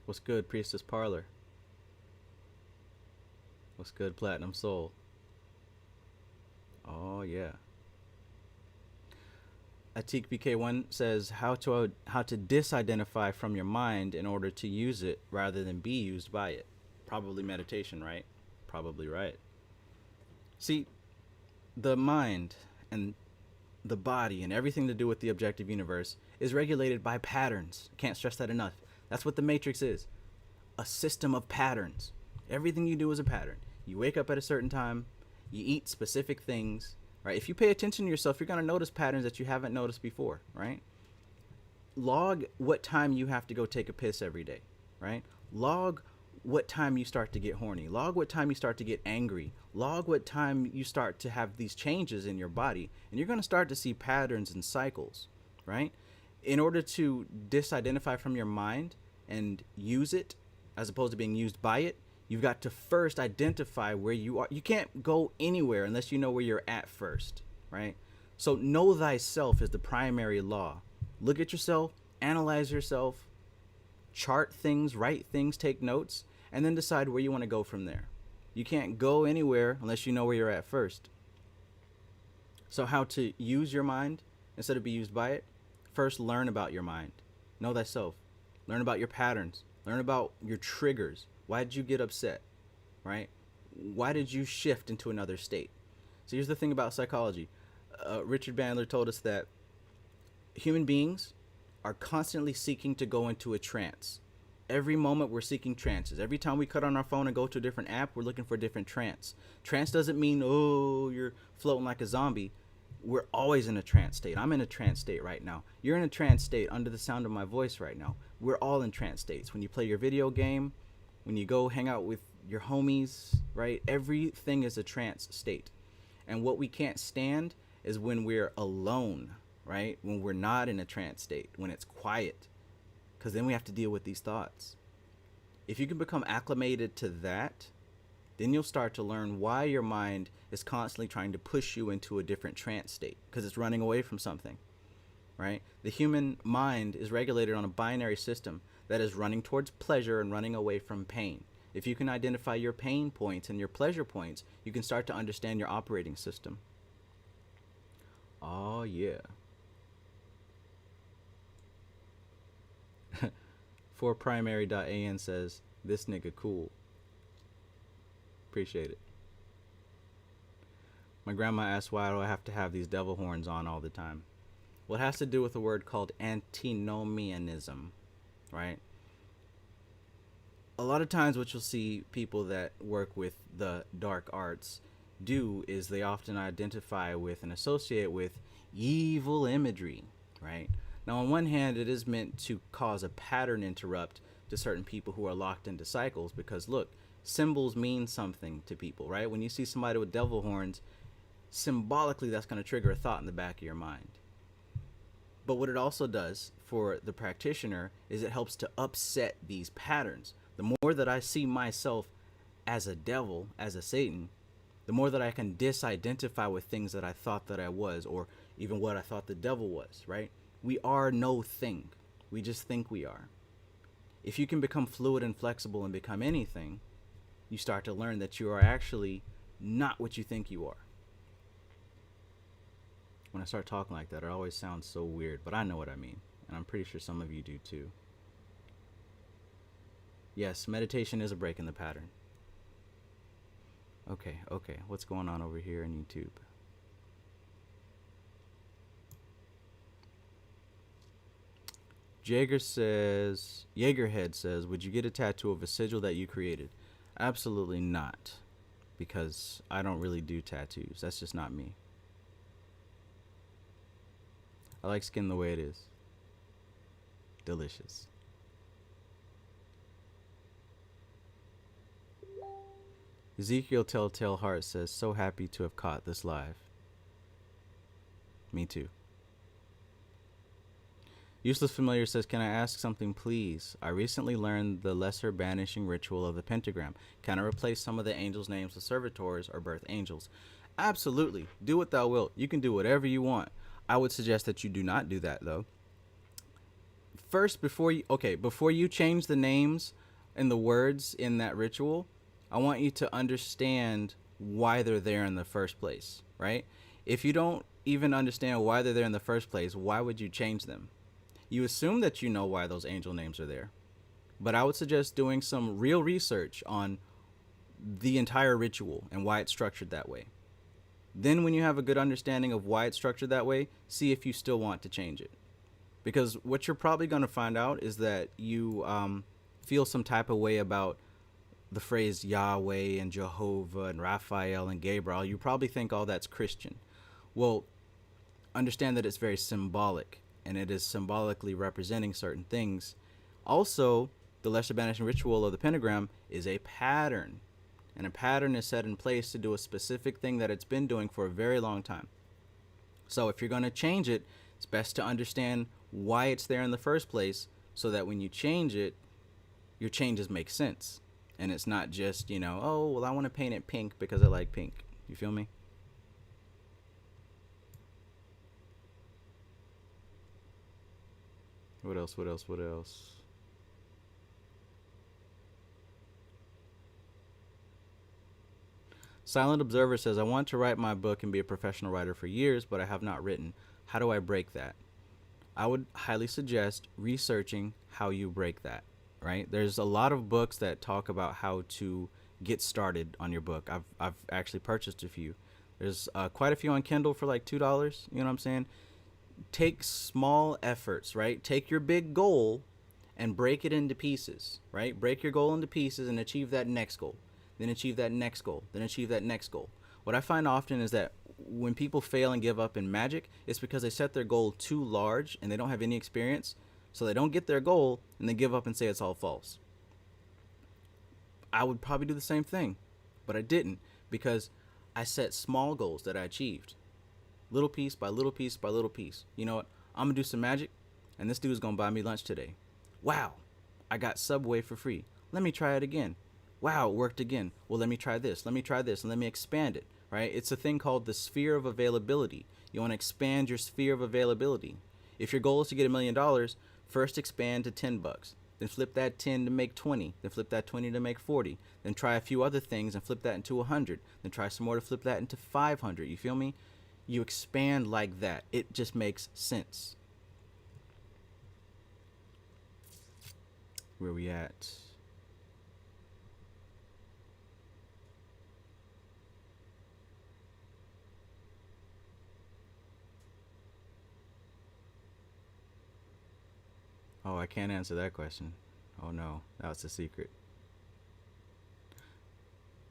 What's good, Priestess Parlor? What's good, Platinum Soul? Oh yeah. Atik BK1 says how to disidentify from your mind in order to use it rather than be used by it. Probably meditation, right? Probably right. See, the mind and the body and everything to do with the objective universe is regulated by patterns. I can't stress that enough. That's what the Matrix is. A system of patterns. Everything you do is a pattern. You wake up at a certain time, you eat specific things, right? If you pay attention to yourself, you're going to notice patterns that you haven't noticed before, right? Log what time you have to go take a piss every day, right? Log what time you start to get horny. Log what time you start to get angry. Log what time you start to have these changes in your body. And you're going to start to see patterns and cycles, right? In order to disidentify from your mind and use it as opposed to being used by it, you've got to first identify where you are. You can't go anywhere unless you know where you're at first, right? So know thyself is the primary law. Look at yourself, analyze yourself, chart things, write things, take notes, and then decide where you want to go from there. You can't go anywhere unless you know where you're at first. So how to use your mind instead of be used by it? First, learn about your mind. Know thyself. Learn about your patterns. Learn about your triggers. Why did you get upset, right? Why did you shift into another state? So here's the thing about psychology. Richard Bandler told us that human beings are constantly seeking to go into a trance. Every moment we're seeking trances. Every time we cut on our phone and go to a different app, we're looking for a different trance. Trance doesn't mean, oh, you're floating like a zombie. We're always in a trance state. I'm in a trance state right now. You're in a trance state under the sound of my voice right now. We're all in trance states. When you play your video game, when you go hang out with your homies, right? Everything is a trance state. And what we can't stand is when we're alone, right? When we're not in a trance state, when it's quiet, because then we have to deal with these thoughts. If you can become acclimated to that, then you'll start to learn why your mind is constantly trying to push you into a different trance state, because it's running away from something, right? The human mind is regulated on a binary system that is running towards pleasure and running away from pain. If you can identify your pain points and your pleasure points, you can start to understand your operating system. Oh, yeah. ForPrimary.an says, this nigga cool. Appreciate it. My grandma asked, why do I have to have these devil horns on all the time? Well, it has to do with a word called antinomianism, right? A lot of times what you'll see people that work with the dark arts do is they often identify with and associate with evil imagery, right? Now, on one hand, it is meant to cause a pattern interrupt to certain people who are locked into cycles because, look, symbols mean something to people, right? When you see somebody with devil horns, symbolically that's going to trigger a thought in the back of your mind. But what it also does for the practitioner is it helps to upset these patterns. The more that I see myself as a devil, as a Satan, the more that I can disidentify with things that I thought that I was, or even what I thought the devil was, right? We are no thing. We just think we are. If you can become fluid and flexible and become anything, you start to learn that you are actually not what you think you are. When I start talking like that, it always sounds so weird, but I know what I mean, and I'm pretty sure some of you do too. Yes, meditation is a break in the pattern. Okay, what's going on over here in YouTube? Jaegerhead says, would you get a tattoo of a sigil that you created? Absolutely not, because I don't really do tattoos. That's just not me. I like skin the way it is. Delicious. Ezekiel Telltale Heart says, so happy to have caught this live. Me too. Useless Familiar says, can I ask something, please? I recently learned the lesser banishing ritual of the pentagram. Can I replace some of the angels' names with servitors or birth angels? Absolutely. Do what thou wilt. You can do whatever you want. I would suggest that you do not do that, though. First, before you change the names and the words in that ritual, I want you to understand why they're there in the first place, right? If you don't even understand why they're there in the first place, why would you change them? You assume that you know why those angel names are there. But I would suggest doing some real research on the entire ritual and why it's structured that way. Then when you have a good understanding of why it's structured that way, see if you still want to change it. Because what you're probably going to find out is that you feel some type of way about the phrase Yahweh and Jehovah and Raphael and Gabriel. You probably think all that's Christian. Well, understand that it's very symbolic, and it is symbolically representing certain things. Also, the lesser banishing ritual of the pentagram is a pattern, and a pattern is set in place to do a specific thing that it's been doing for a very long time. So if you're going to change it, it's best to understand why it's there in the first place, so that when you change it, your changes make sense. And it's not just, oh, well, I want to paint it pink because I like pink. You feel me? What else? Silent Observer says, I want to write my book and be a professional writer for years, but I have not written. How do I break that? I would highly suggest researching how you break that, right? There's a lot of books that talk about how to get started on your book. I've actually purchased a few. There's quite a few on Kindle for like $2. You know what I'm saying? Take small efforts, right? Take your big goal and break it into pieces, right? Break your goal into pieces and achieve that next goal. Then achieve that next goal. Then achieve that next goal. What I find often is that when people fail and give up in Magick, it's because they set their goal too large and they don't have any experience. So they don't get their goal and they give up and say it's all false. I would probably do the same thing, but I didn't, because I set small goals that I achieved. Little piece by little piece by little piece. You know what? I'm going to do some magic, and this dude is going to buy me lunch today. Wow, I got Subway for free. Let me try it again. Wow, it worked again. Well, let me try this. Let me try this, and let me expand it, right? It's a thing called the sphere of availability. You want to expand your sphere of availability. If your goal is to get $1 million, first expand to $10. Then flip that 10 to make 20. Then flip that 20 to make 40. Then try a few other things and flip that into 100. Then try some more to flip that into 500. You feel me? You expand like that. It just makes sense. Where we at? Oh, I can't answer that question. Oh no, that was a secret.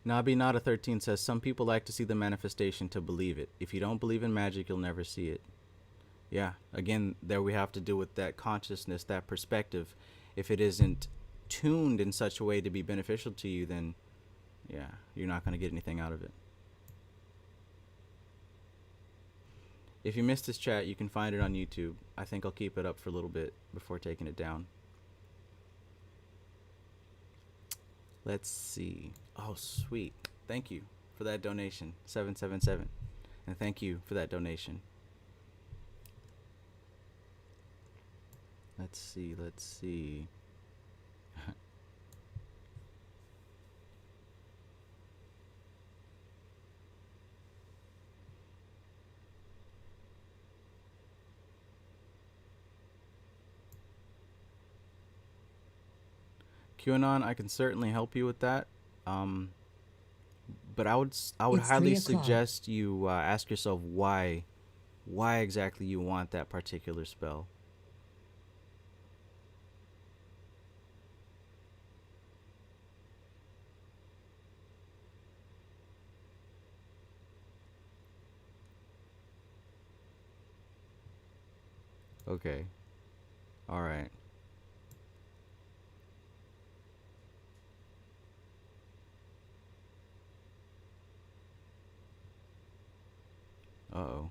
Nabi Nada 13 says, some people like to see the manifestation to believe it. If you don't believe in magic, you'll never see it. Yeah, again, there we have to do with that consciousness, that perspective. If it isn't tuned in such a way to be beneficial to you, then yeah, you're not going to get anything out of it. If you missed this chat, you can find it on YouTube. I think I'll keep it up for a little bit before taking it down. Let's see. Oh, sweet. Thank you for that donation, 777. And thank you for that donation. Let's see. QAnon, I can certainly help you with that. But I would It's highly 3 o'clock. suggest you ask yourself why exactly you want that particular spell. Okay. All right. Uh-oh.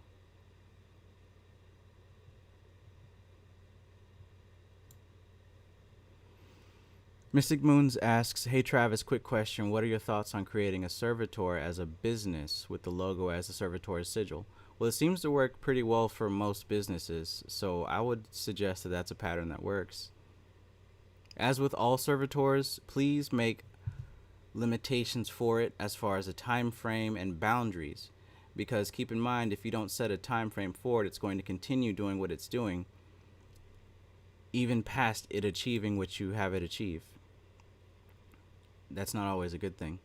Mystic Moons asks, "Hey Travis, quick question. What are your thoughts on creating a servitor as a business with the logo as the servitor's sigil?" Well, it seems to work pretty well for most businesses, so I would suggest that that's a pattern that works. As with all servitors, please make limitations for it as far as a time frame and boundaries, because keep in mind, if you don't set a time frame for it, it's going to continue doing what it's doing even past it achieving what you have it achieve. That's not always a good thing.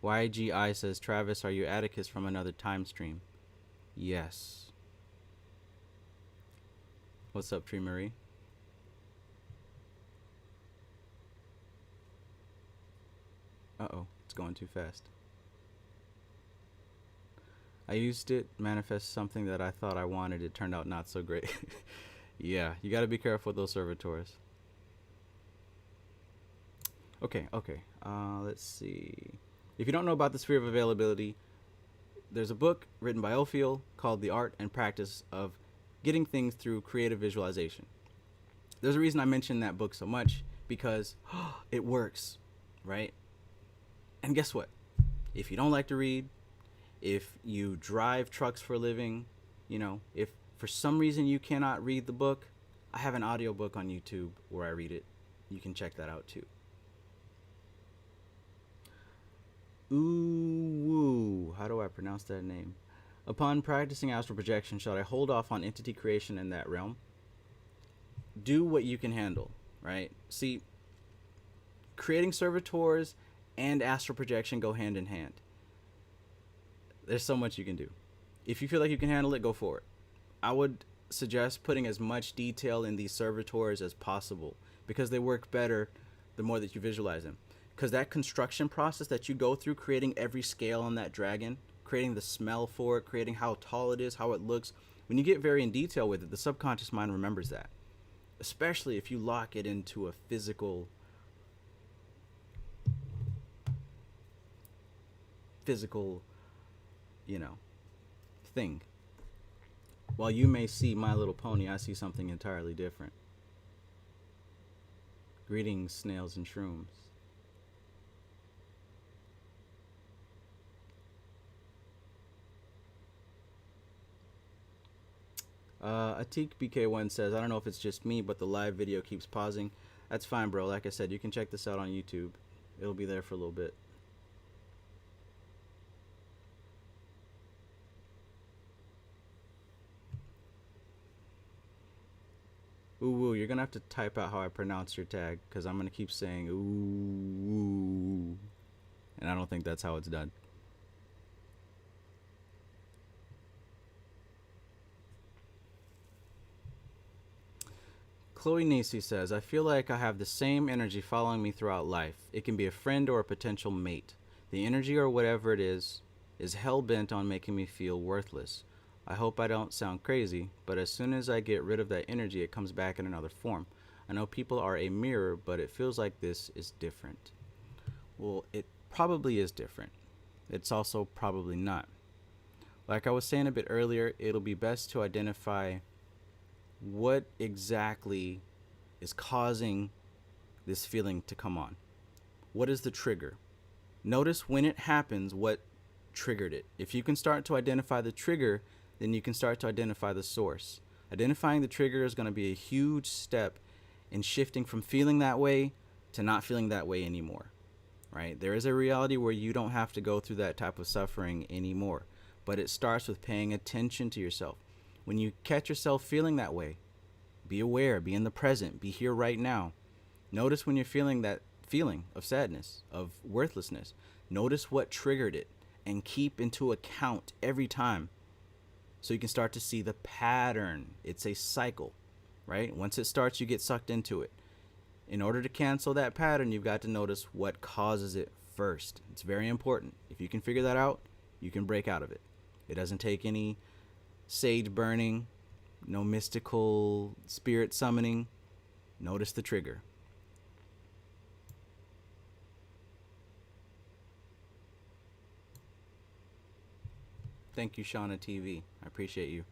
YGI says, "Travis, are you Atticus from another time stream?" Yes. What's up, Tree Marie? Uh-oh, it's going too fast. I used it, manifest something that I thought I wanted. It turned out not so great. Yeah, you got to be careful with those servitors. Okay. Let's see. If you don't know about the sphere of availability, there's a book written by Ophiel called The Art and Practice of Getting Things Through Creative Visualization. There's a reason I mention that book so much, because it works, right? And guess what? If you don't like to read, if you drive trucks for a living, if for some reason you cannot read the book, I have an audiobook on YouTube where I read it. You can check that out too. Ooh, how do I pronounce that name? Upon practicing astral projection, should I hold off on entity creation in that realm? Do what you can handle, right? See, creating servitors and astral projection go hand in hand. There's so much you can do. If you feel like you can handle it, go for it. I would suggest putting as much detail in these servitors as possible, because they work better the more that you visualize them. Because that construction process that you go through, creating every scale on that dragon, creating the smell for it, creating how tall it is, how it looks, when you get very in detail with it, the subconscious mind remembers that. Especially if you lock it into a physical thing. While you may see My Little Pony, I see something entirely different. Greetings, snails and shrooms. Atik BK1 says, "I don't know if it's just me, but the live video keeps pausing." That's fine, bro. Like I said, you can check this out on YouTube. It'll be there for a little bit. Ooh, you're gonna have to type out how I pronounce your tag, because I'm gonna keep saying ooh, and I don't think that's how it's done. Chloe Nisi says, "I feel like I have the same energy following me throughout life. It can be a friend or a potential mate. The energy, or whatever it is hell-bent on making me feel worthless. I hope I don't sound crazy, but as soon as I get rid of that energy, it comes back in another form. I know people are a mirror, but it feels like this is different." Well, it probably is different. It's also probably not. Like I was saying a bit earlier, it'll be best to identify what exactly is causing this feeling to come on. What is the trigger? Notice when it happens what triggered it. If you can start to identify the trigger, then you can start to identify the source. Identifying the trigger is going to be a huge step in shifting from feeling that way to not feeling that way anymore, right? There is a reality where you don't have to go through that type of suffering anymore, but it starts with paying attention to yourself. When you catch yourself feeling that way, be aware, be in the present, be here right now. Notice when you're feeling that feeling of sadness, of worthlessness. Notice what triggered it, and keep into account every time, so you can start to see the pattern. It's a cycle, right? Once it starts, you get sucked into it. In order to cancel that pattern, you've got to notice what causes it first. It's very important. If you can figure that out, you can break out of it. It doesn't take any sage burning, no mystical spirit summoning. Notice the trigger. Thank you, Shauna TV. I appreciate you.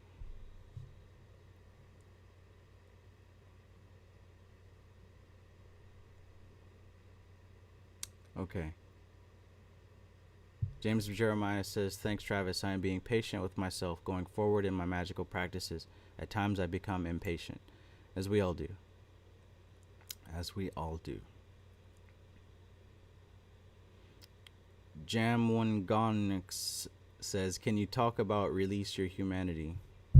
Okay. James Jeremiah says, thanks, Travis. I am being patient with myself going forward in my magical practices. At times I become impatient, as we all do. As we all do. Jam1Gonix says, can you talk about release your humanity?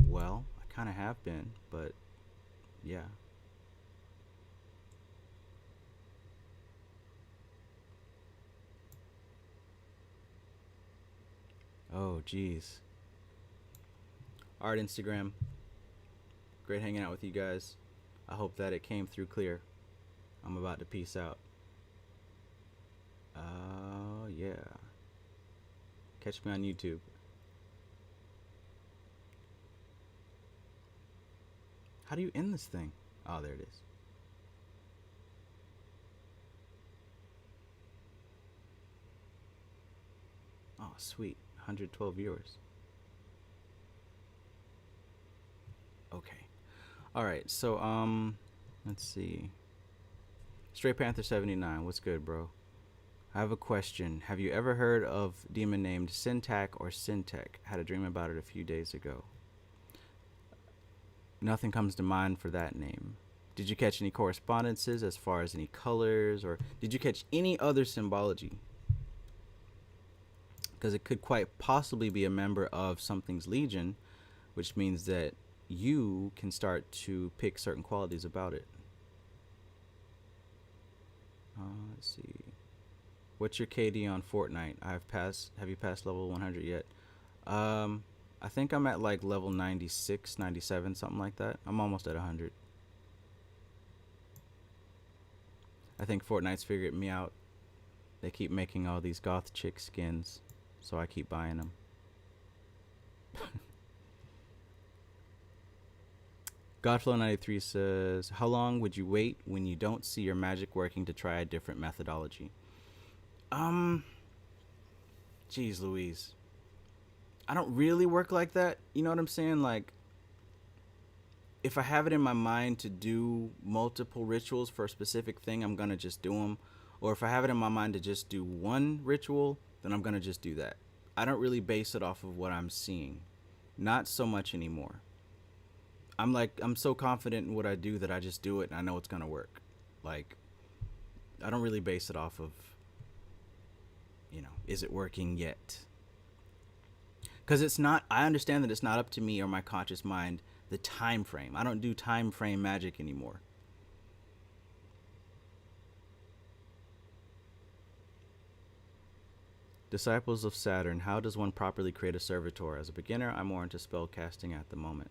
Well, I kind of have been, but yeah. Oh, geez. Art Instagram. Great hanging out with you guys. I hope that it came through clear. I'm about to peace out. Yeah. Catch me on YouTube. How do you end this thing? Oh, there it is. Oh, sweet. 112 viewers. Okay. All right. So, let's see. Stray Panther 79. What's good, bro? I have a question. Have you ever heard of a demon named Syntac or Syntech? Had a dream about it a few days ago. Nothing comes to mind for that name. Did you catch any correspondences as far as any colors, or did you catch any other symbology? Because it could quite possibly be a member of something's legion, which means that you can start to pick certain qualities about it. Let's see. What's your KD on Fortnite? Have you passed level 100 yet? I think I'm at like level 96, 97, something like that. I'm almost at 100. I think Fortnite's figured me out. They keep making all these goth chick skins, so I keep buying them. Godflow93 says, how long would you wait when you don't see your magic working to try a different methodology? Geez Louise. I don't really work like that. You know what I'm saying? Like, if I have it in my mind to do multiple rituals for a specific thing, I'm going to just do them. Or if I have it in my mind to just do one ritual, then I'm going to just do that. I don't really base it off of what I'm seeing. Not so much anymore. I'm so confident in what I do that I just do it and I know it's going to work. Like, I don't really base it off of, is it working yet? Because it's not, I understand that it's not up to me or my conscious mind, the time frame. I don't do time frame magic anymore. Disciples of Saturn, how does one properly create a servitor? As a beginner, I'm more into spell casting at the moment.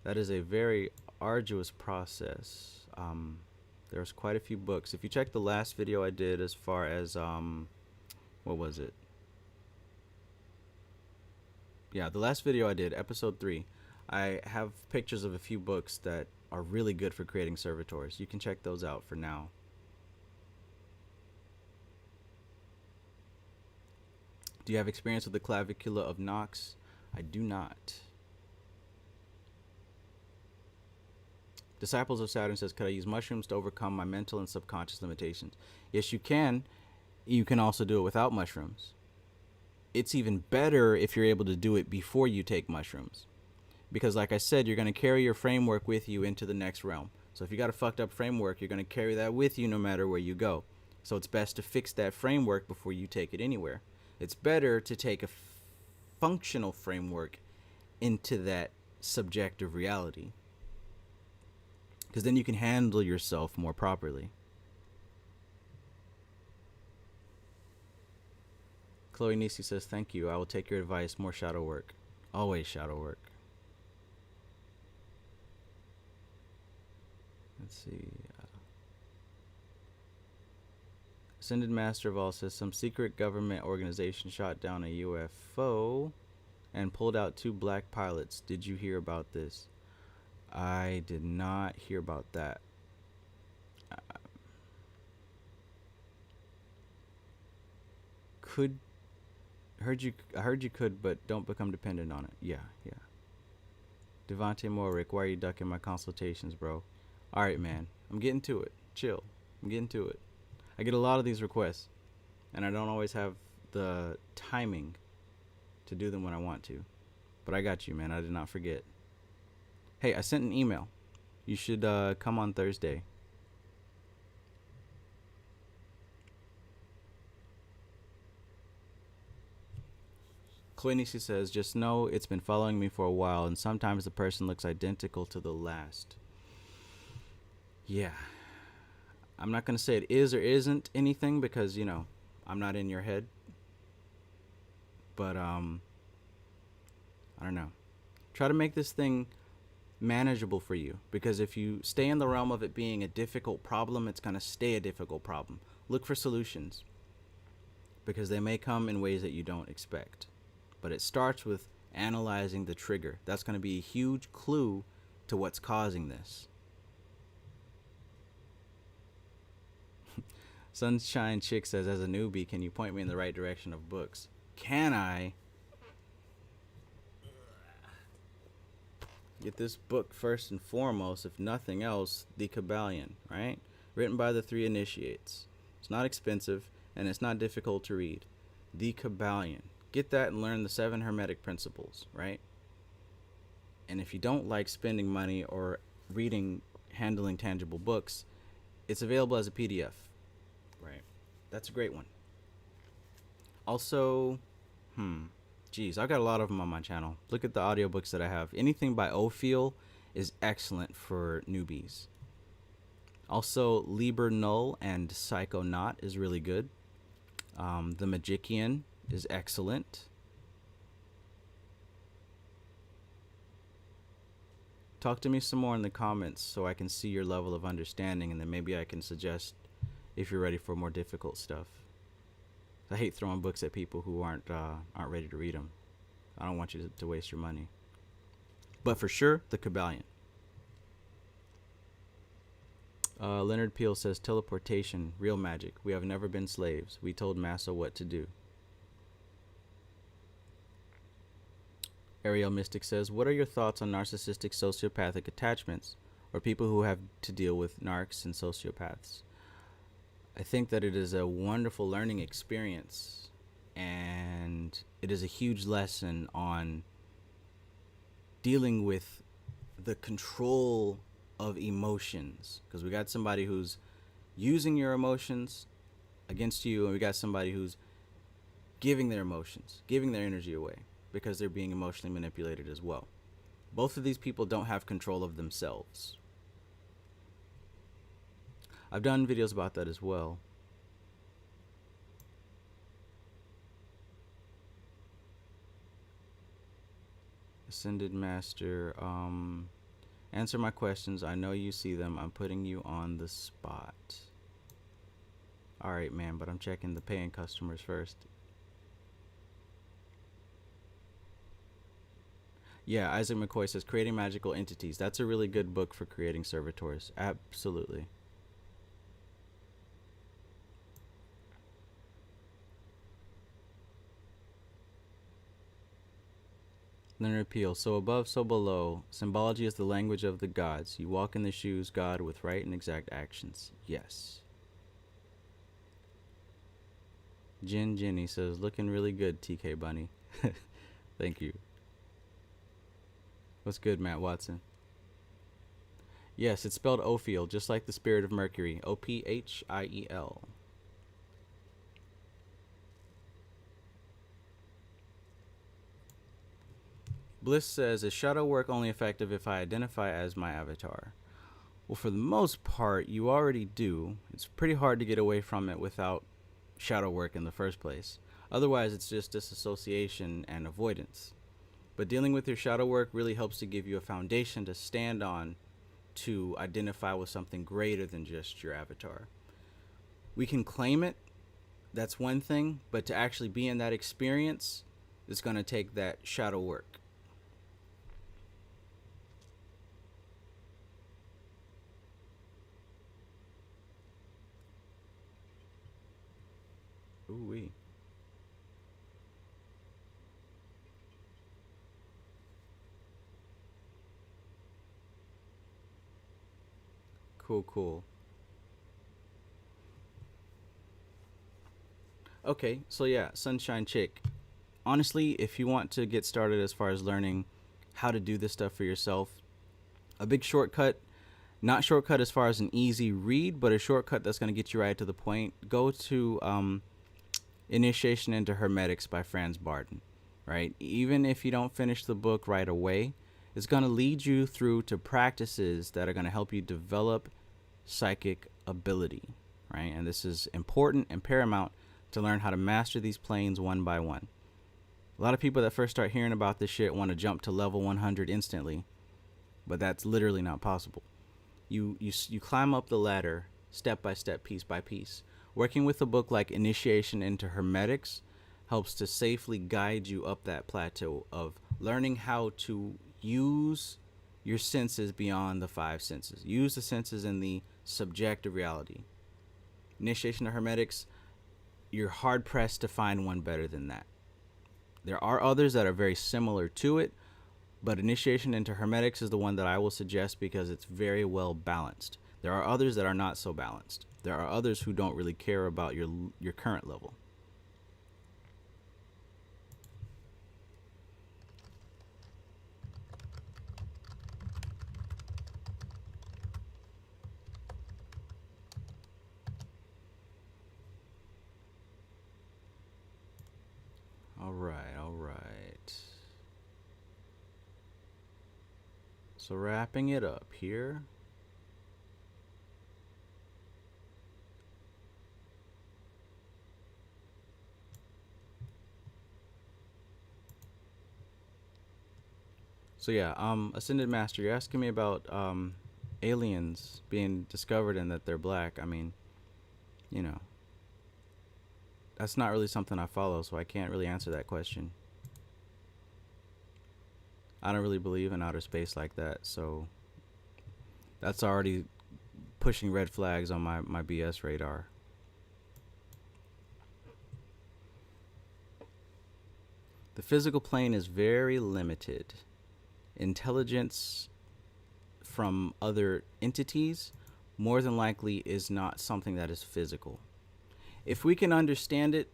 That is a very arduous process. There's quite a few books. If you check the last video I did as far as, what was it? Yeah, the last video I did, episode 3, I have pictures of a few books that are really good for creating servitors. You can check those out for now. Do you have experience with the clavicula of Nox? I do not. Disciples of Saturn says, could I use mushrooms to overcome my mental and subconscious limitations? Yes, you can. You can also do it without mushrooms. It's even better if you're able to do it before you take mushrooms. Because like I said, you're going to carry your framework with you into the next realm. So if you got a fucked up framework, you're going to carry that with you no matter where you go. So it's best to fix that framework before you take it anywhere. It's better to take a functional framework into that subjective reality. Because then you can handle yourself more properly. Chloe Nisi says, thank you. I will take your advice. More shadow work. Always shadow work. Let's see. Ascended Master of All says, some secret government organization shot down a UFO. and pulled out 2 black pilots. Did you hear about this? I did not hear about that. I heard you could, but don't become dependent on it. Yeah. Devontae Morick, why are you ducking my consultations, bro? All right, man. I'm getting to it. Chill. I'm getting to it. I get a lot of these requests, and I don't always have the timing to do them when I want to. But I got you, man. I did not forget. Hey, I sent an email. You should come on Thursday. Quincy says, just know it's been following me for a while, and sometimes the person looks identical to the last. Yeah. I'm not going to say it is or isn't anything because, you know, I'm not in your head. But, I don't know. Try to make this thing manageable for you, because if you stay in the realm of it being a difficult problem, it's going to stay a difficult problem. Look for solutions, because they may come in ways that you don't expect. But it starts with analyzing the trigger. That's going to be a huge clue to what's causing this. Sunshine Chick says, as a newbie, can you point me in the right direction of books? Can I? Get this book first and foremost, if nothing else, The Kabbalion, right? Written by the 3 initiates. It's not expensive, and it's not difficult to read. The Kabbalion. Get that and learn the 7 Hermetic principles, right? And if you don't like spending money or handling tangible books, it's available as a PDF, right? That's a great one. Also, geez, I've got a lot of them on my channel. Look at the audiobooks that I have. Anything by Ophiel is excellent for newbies. Also, Liber Null and Psychonaut is really good. The Magician is excellent. Talk to me some more in the comments so I can see your level of understanding, and then maybe I can suggest if you're ready for more difficult stuff. I hate throwing books at people who aren't ready to read them. I don't want you to waste your money. But for sure, the Kabbalion. Leonard Peel says, teleportation, real magic. We have never been slaves. We told Massa what to do. Ariel Mystic says, what are your thoughts on narcissistic sociopathic attachments, or people who have to deal with narcs and sociopaths? I think that it is a wonderful learning experience, and it is a huge lesson on dealing with the control of emotions, because we got somebody who's using your emotions against you, and we got somebody who's giving their emotions, giving their energy away, because they're being emotionally manipulated as well. Both of these people don't have control of themselves. I've done videos about that as well. Ascended Master, answer my questions. I know you see them. I'm putting you on the spot. All right, man, but I'm checking the paying customers first. Yeah, Isaac McCoy says, creating magical entities. That's a really good book for creating servitors. Absolutely. Leonard Peel. So above, so below. Symbology is the language of the gods. You walk in the shoes, God, with right and exact actions. Yes. Jenny says, looking really good, TK Bunny. Thank you. What's good, Matt Watson? Yes, it's spelled Ophiel, just like the spirit of Mercury. Ophiel. Bliss says, is shadow work only effective if I identify as my avatar? Well, for the most part, you already do. It's pretty hard to get away from it without shadow work in the first place. Otherwise, it's just disassociation and avoidance. But dealing with your shadow work really helps to give you a foundation to stand on to identify with something greater than just your avatar. We can claim it, that's one thing, but to actually be in that experience that's going to take that shadow work. Ooh-wee. Cool. Okay, so yeah, Sunshine Chick. Honestly, if you want to get started as far as learning how to do this stuff for yourself, a big shortcut, not shortcut as far as an easy read, but a shortcut that's going to get you right to the point. Go to Initiation into Hermetics by Franz Barton, right? Even if you don't finish the book right away, it's going to lead you through to practices that are going to help you develop psychic ability, right? And this is important and paramount to learn how to master these planes one by one. A lot of people that first start hearing about this shit want to jump to level 100 instantly, but that's literally not possible. You climb up the ladder step by step, piece by piece. Working with a book like Initiation into Hermetics helps to safely guide you up that plateau of learning how to use your senses beyond the five senses. Use the senses in the subjective reality. Initiation to Hermetics, you're hard pressed to find one better than that. There are others that are very similar to it, but Initiation into Hermetics is the one that I will suggest because it's very well balanced. There are others that are not so balanced. There are others who don't really care about your current level. All right. So wrapping it up here. So yeah, Ascended Master, you're asking me about aliens being discovered and that they're black. I mean, you know, that's not really something I follow, so I can't really answer that question. I don't really believe in outer space like that, so that's already pushing red flags on my BS radar. The physical plane is very limited. Intelligence from other entities more than likely is not something that is physical. If we can understand it,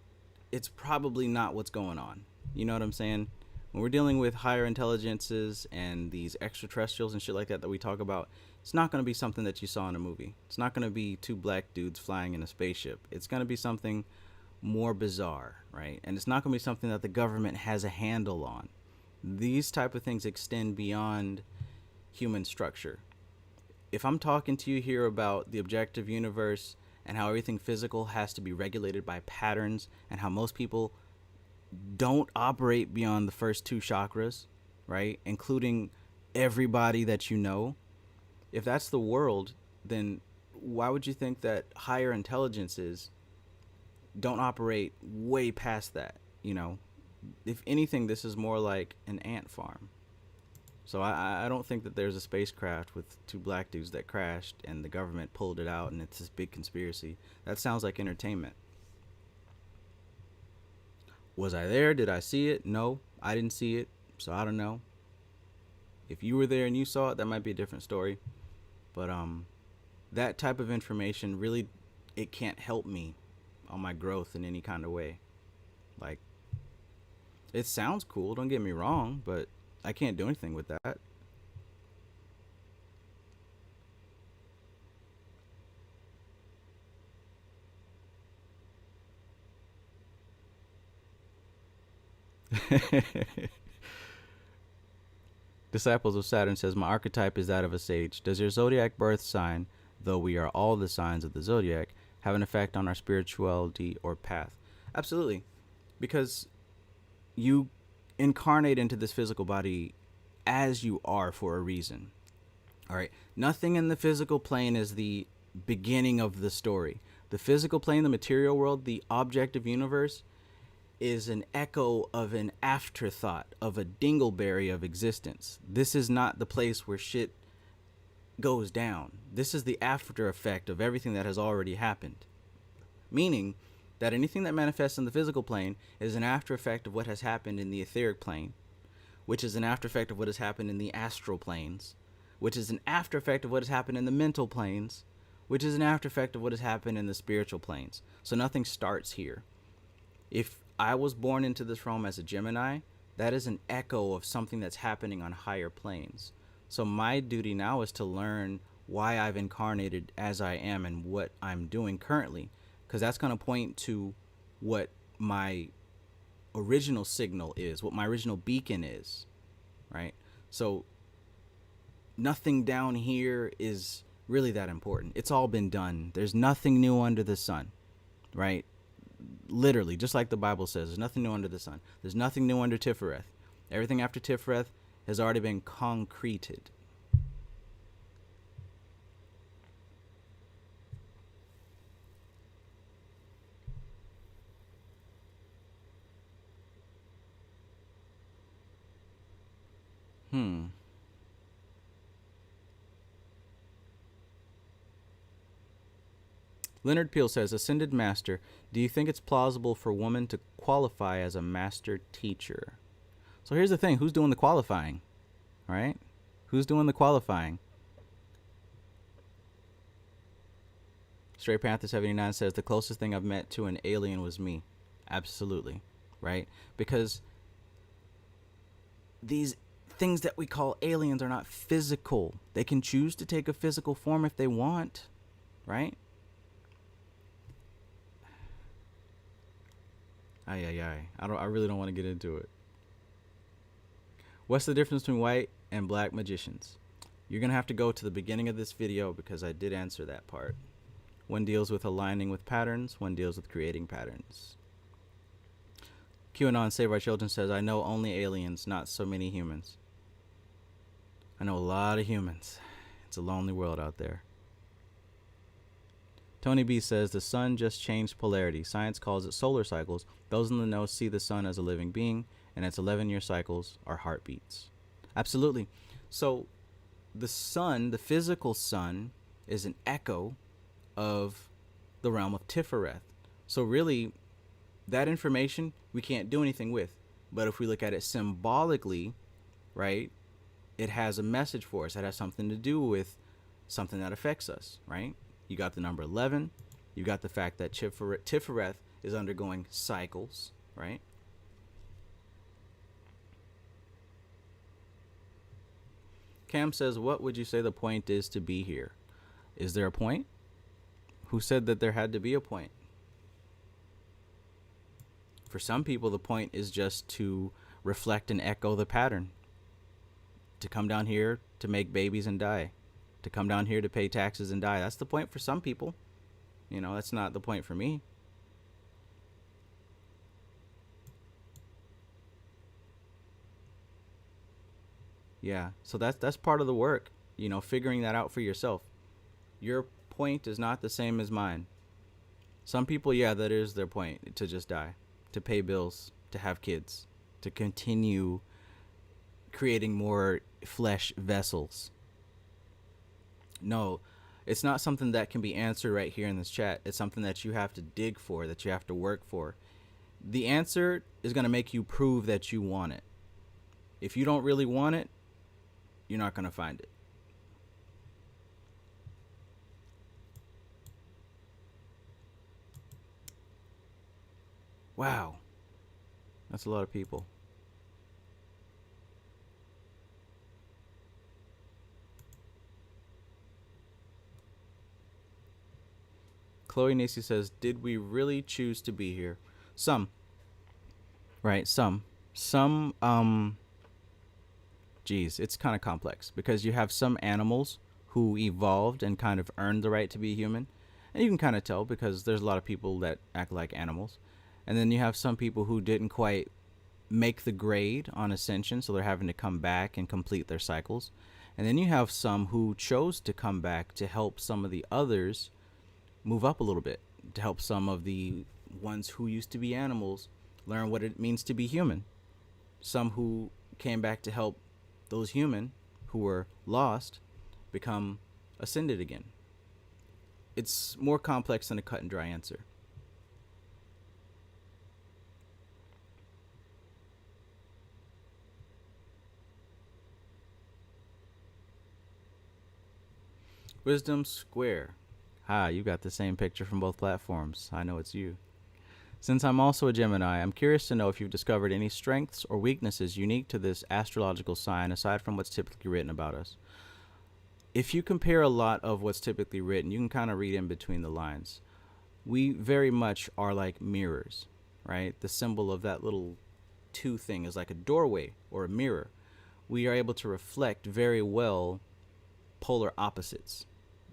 it's probably not what's going on. You know what I'm saying? When we're dealing with higher intelligences and these extraterrestrials and shit like that we talk about, it's not going to be something that you saw in a movie. It's not going to be two black dudes flying in a spaceship. It's going to be something more bizarre, right? And it's not going to be something that the government has a handle on. These type of things extend beyond human structure. If I'm talking to you here about the objective universe and how everything physical has to be regulated by patterns and how most people don't operate beyond the first two chakras, right? Including everybody that you know. If that's the world, then why would you think that higher intelligences don't operate way past that? You know, if anything, this is more like an ant farm. So I don't think that there's a spacecraft with two black dudes that crashed and the government pulled it out and it's this big conspiracy. That sounds like entertainment. Was I there? Did I see it? No, I didn't see it, so I don't know. If you were there and you saw it, that might be a different story. But that type of information really, it can't help me on my growth in any kind of way. Like, it sounds cool, don't get me wrong, but I can't do anything with that. Disciples of Saturn says, my archetype is that of a sage. Does your zodiac birth sign, though we are all the signs of the zodiac, have an effect on our spirituality or path? Absolutely. Because you incarnate into this physical body as you are for a reason. All right. Nothing in the physical plane is the beginning of the story. The physical plane, the material world, the objective universe, is an echo of an afterthought, of a dingleberry of existence. This is not the place where shit goes down. This is the after effect of everything that has already happened. Meaning that anything that manifests in the physical plane is an after effect of what has happened in the etheric plane, which is an after effect of what has happened in the astral planes, which is an after effect of what has happened in the mental planes, which is an after effect of what has happened in the spiritual planes. So nothing starts here. If I was born into this realm as a Gemini, that is an echo of something that's happening on higher planes. So my duty now is to learn why I've incarnated as I am and what I'm doing currently, because that's going to point to what my original signal is, what my original beacon is, right? So nothing down here is really that important. It's all been done. There's nothing new under the sun, right? Literally, just like the Bible says, there's nothing new under the sun. There's nothing new under Tifereth. Everything after Tifereth has already been concreted. Leonard Peel says, Ascended Master, do you think it's plausible for women to qualify as a master teacher? So here's the thing. Who's doing the qualifying? Right? Who's doing the qualifying? Stray Panther 79 says, the closest thing I've met to an alien was me. Absolutely. Right? Because these things that we call aliens are not physical. They can choose to take a physical form if they want. Right? I really don't want to get into it. What's the difference between white and black magicians? You're going to have to go to the beginning of this video because I did answer that part. One deals with aligning with patterns. One deals with creating patterns. QAnon Save Our Children says, I know only aliens, not so many humans. I know a lot of humans. It's a lonely world out there. Tony B says, the sun just changed polarity. Science calls it solar cycles. Those in the know see the sun as a living being, and its 11-year cycles are heartbeats. Absolutely. So the sun, the physical sun, is an echo of the realm of Tifereth. So really, that information we can't do anything with. But if we look at it symbolically, right, it has a message for us. It has something to do with something that affects us, right? You got the number 11. You got the fact that Tifereth is undergoing cycles, right? Cam says, what would you say the point is to be here? Is there a point? Who said that there had to be a point? For some people, the point is just to reflect and echo the pattern. To come down here to make babies and die. To come down here to pay taxes and die. That's the point for some people. You know, that's not the point for me. Yeah, so that's part of the work, you know, figuring that out for yourself. Your point is not the same as mine. Some people, yeah, that is their point, to just die, to pay bills, to have kids, to continue creating more flesh vessels. No, it's not something that can be answered right here in this chat. It's something that you have to dig for, that you have to work for. The answer is going to make you prove that you want it. If you don't really want it, you're not going to find it. Wow. That's a lot of people. Chloe Nacy says, did we really choose to be here? Some. Right, some. Geez, it's kind of complex because you have some animals who evolved and kind of earned the right to be human. And you can kind of tell because there's a lot of people that act like animals. And then you have some people who didn't quite make the grade on ascension, so they're having to come back and complete their cycles. And then you have some who chose to come back to help some of the others move up a little bit, to help some of the ones who used to be animals learn what it means to be human. Some who came back to help those human who were lost become ascended again. It's more complex than a cut and dry answer. Wisdom Square. Hi, you got the same picture from both platforms. I know it's you. Since I'm also a Gemini, I'm curious to know if you've discovered any strengths or weaknesses unique to this astrological sign aside from what's typically written about us. If you compare a lot of what's typically written, you can kind of read in between the lines. We very much are like mirrors, right? The symbol of that little two thing is like a doorway or a mirror. We are able to reflect very well polar opposites.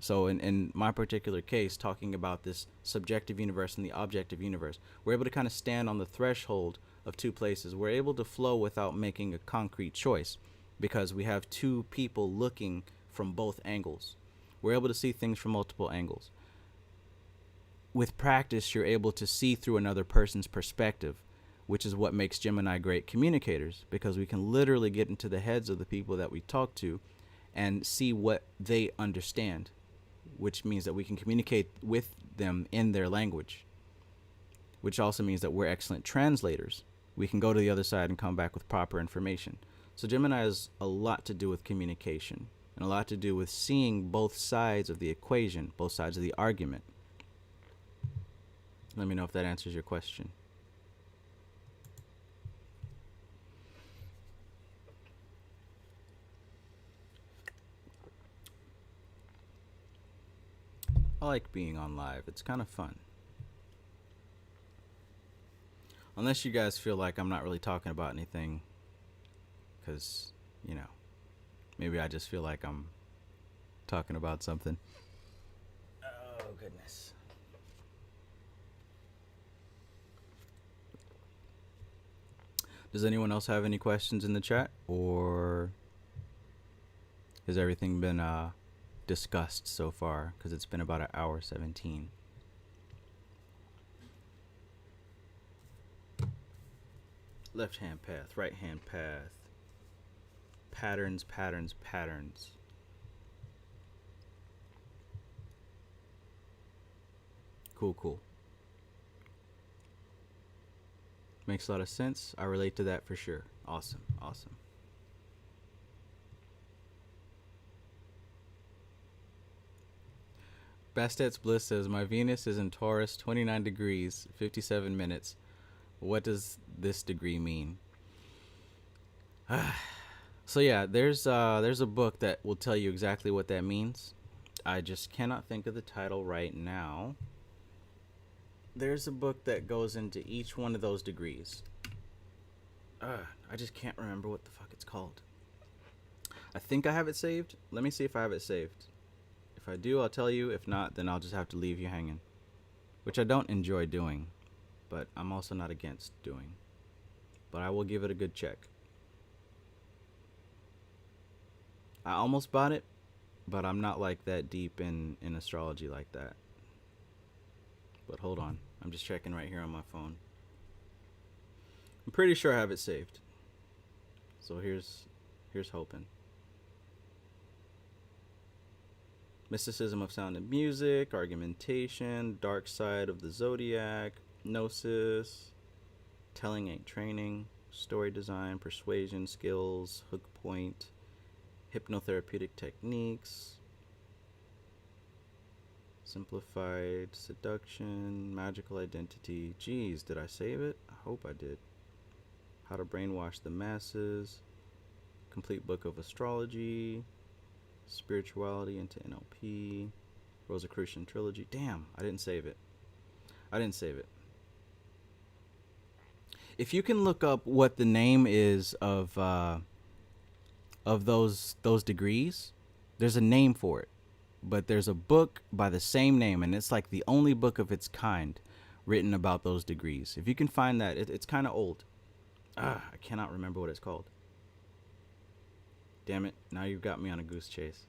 So in my particular case, talking about this subjective universe and the objective universe, we're able to kind of stand on the threshold of two places. We're able to flow without making a concrete choice because we have two people looking from both angles. We're able to see things from multiple angles. With practice, you're able to see through another person's perspective, which is what makes Gemini great communicators, because we can literally get into the heads of the people that we talk to and see what they understand, which means that we can communicate with them in their language, which also means that we're excellent translators. We can go to the other side and come back with proper information. So Gemini has a lot to do with communication and a lot to do with seeing both sides of the equation, both sides of the argument. Let me know if that answers your question. I like being on live. It's kind of fun. Unless you guys feel like I'm not really talking about anything, because, you know, maybe I just feel like I'm talking about something. Oh, goodness. Does anyone else have any questions in the chat, or has everything been discussed so far? Because it's been about an hour 17. Left hand path, right hand path. Patterns, patterns, patterns. Cool, cool. Makes a lot of sense. I relate to that for sure. Awesome, awesome. Bastet's Bliss says, my Venus is in Taurus, 29 degrees, 57 minutes. What does this degree mean? So yeah, there's a book that will tell you exactly what that means. I just cannot think of the title right now. There's a book that goes into each one of those degrees. I just can't remember what the fuck it's called. I think I have it saved. Let me see if I have it saved. If I do, I'll tell you. If not, then I'll just have to leave you hanging, which I don't enjoy doing, but I'm also not against doing. But I will give it a good check. I almost bought it, but I'm not like that deep in astrology like that. But hold on, I'm just checking right here on my phone. I'm pretty sure I have it saved. So here's hoping. Mysticism of Sound and Music, Argumentation, Dark Side of the Zodiac, Gnosis, Telling Ain't Training, Story Design, Persuasion Skills, Hook Point, Hypnotherapeutic Techniques, Simplified Seduction, Magical Identity. Geez, did I save it? I hope I did. How to Brainwash the Masses, Complete Book of Astrology, Spirituality into NLP, Rosicrucian Trilogy. Damn, I didn't save it. If you can look up what the name is of those degrees, there's a name for it. But there's a book by the same name, and it's like the only book of its kind written about those degrees. If you can find that, it's kind of old. I cannot remember what it's called. Damn it, now you've got me on a goose chase.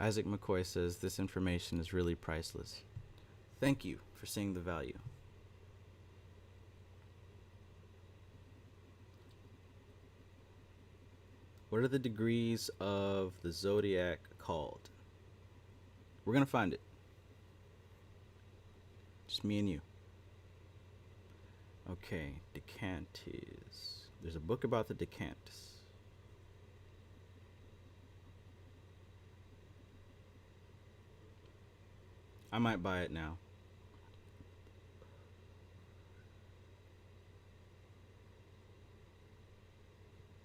Isaac McCoy says, this information is really priceless. Thank you for seeing the value. What are the degrees of the zodiac called? We're going to find it. Just me and you. Okay, Decantes. There's a book about the Decantes. I might buy it now.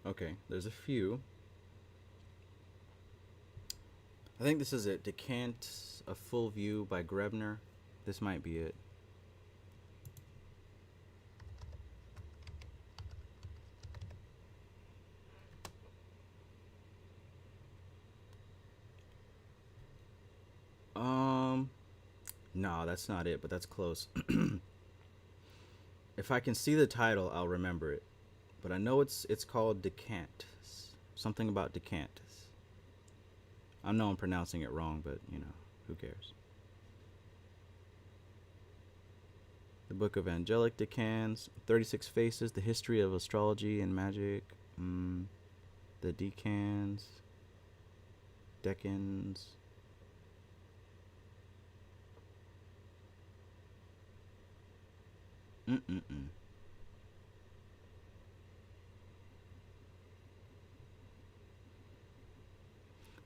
Okay, there's a few. I think this is it. Decant, A Full View by Grebner. This might be it. No, that's not it, but that's close. If I can see the title, I'll remember it. But I know it's called Decant. Something about Decant. I know I'm pronouncing it wrong, but, you know, who cares? The Book of Angelic Decans, 36 Faces, The History of Astrology and Magic, the Decans, Decans.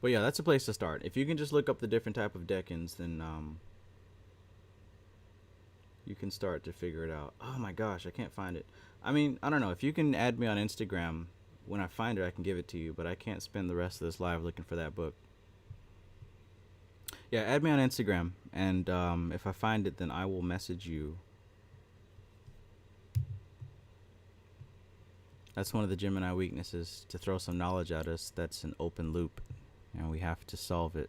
But yeah, that's a place to start. If you can just look up the different type of decans, then you can start to figure it out. Oh my gosh, I can't find it. I mean, I don't know. If you can add me on Instagram, when I find it, I can give it to you. But I can't spend the rest of this live looking for that book. Yeah, add me on Instagram, and if I find it, then I will message you. That's one of the Gemini weaknesses, to throw some knowledge at us that's an open loop, and we have to solve it.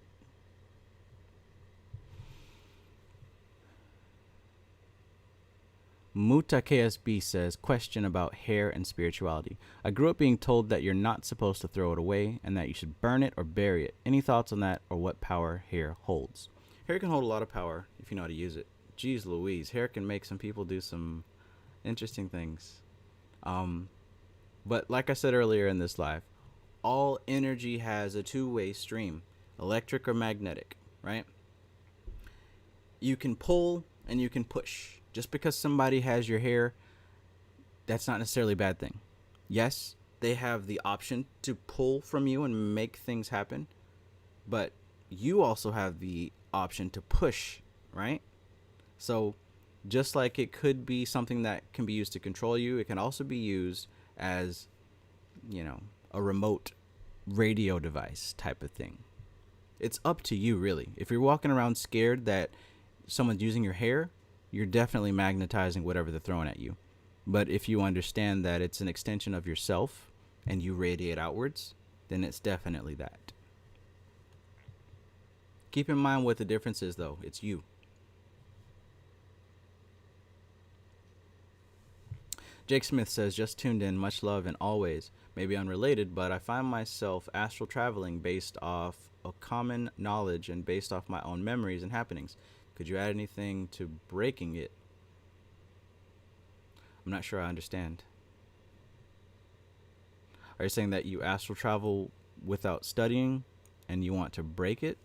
Muta KSB says, question about hair and spirituality. I grew up being told that you're not supposed to throw it away and that you should burn it or bury it. Any thoughts on that, or what power hair holds? Hair can hold a lot of power if you know how to use it. Jeez Louise, hair can make some people do some interesting things. But like I said earlier in this live, all energy has a two-way stream, electric or magnetic, right? You can pull and you can push. Just because somebody has your hair, that's not necessarily a bad thing. Yes, they have the option to pull from you and make things happen, but you also have the option to push, right? So just like it could be something that can be used to control you, it can also be used as, you know, a remote radio device type of thing. It's up to you, really. If you're walking around scared that someone's using your hair, you're definitely magnetizing whatever they're throwing at you. But if you understand that it's an extension of yourself and you radiate outwards, then it's definitely that. Keep in mind what the difference is, though. It's you. Jake Smith says, just tuned in, much love and always. Maybe unrelated, but I find myself astral traveling based off a common knowledge and based off my own memories and happenings. Could you add anything to breaking it? I'm not sure I understand. Are you saying that you astral travel without studying and you want to break it?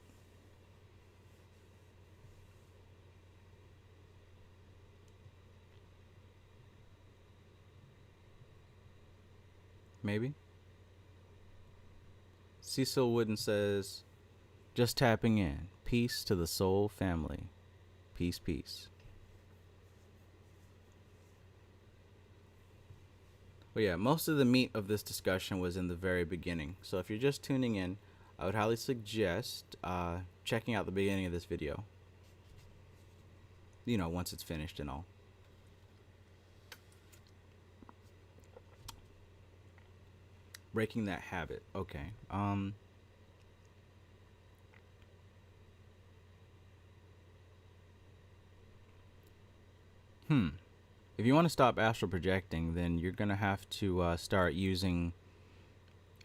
Maybe. Cecil Wooden says, just tapping in. Peace to the soul family. Peace, peace. Well, yeah, most of the meat of this discussion was in the very beginning. So if you're just tuning in, I would highly suggest checking out the beginning of this video. You know, once it's finished and all. Breaking that habit. Okay. If you want to stop astral projecting, then you're going to have to start using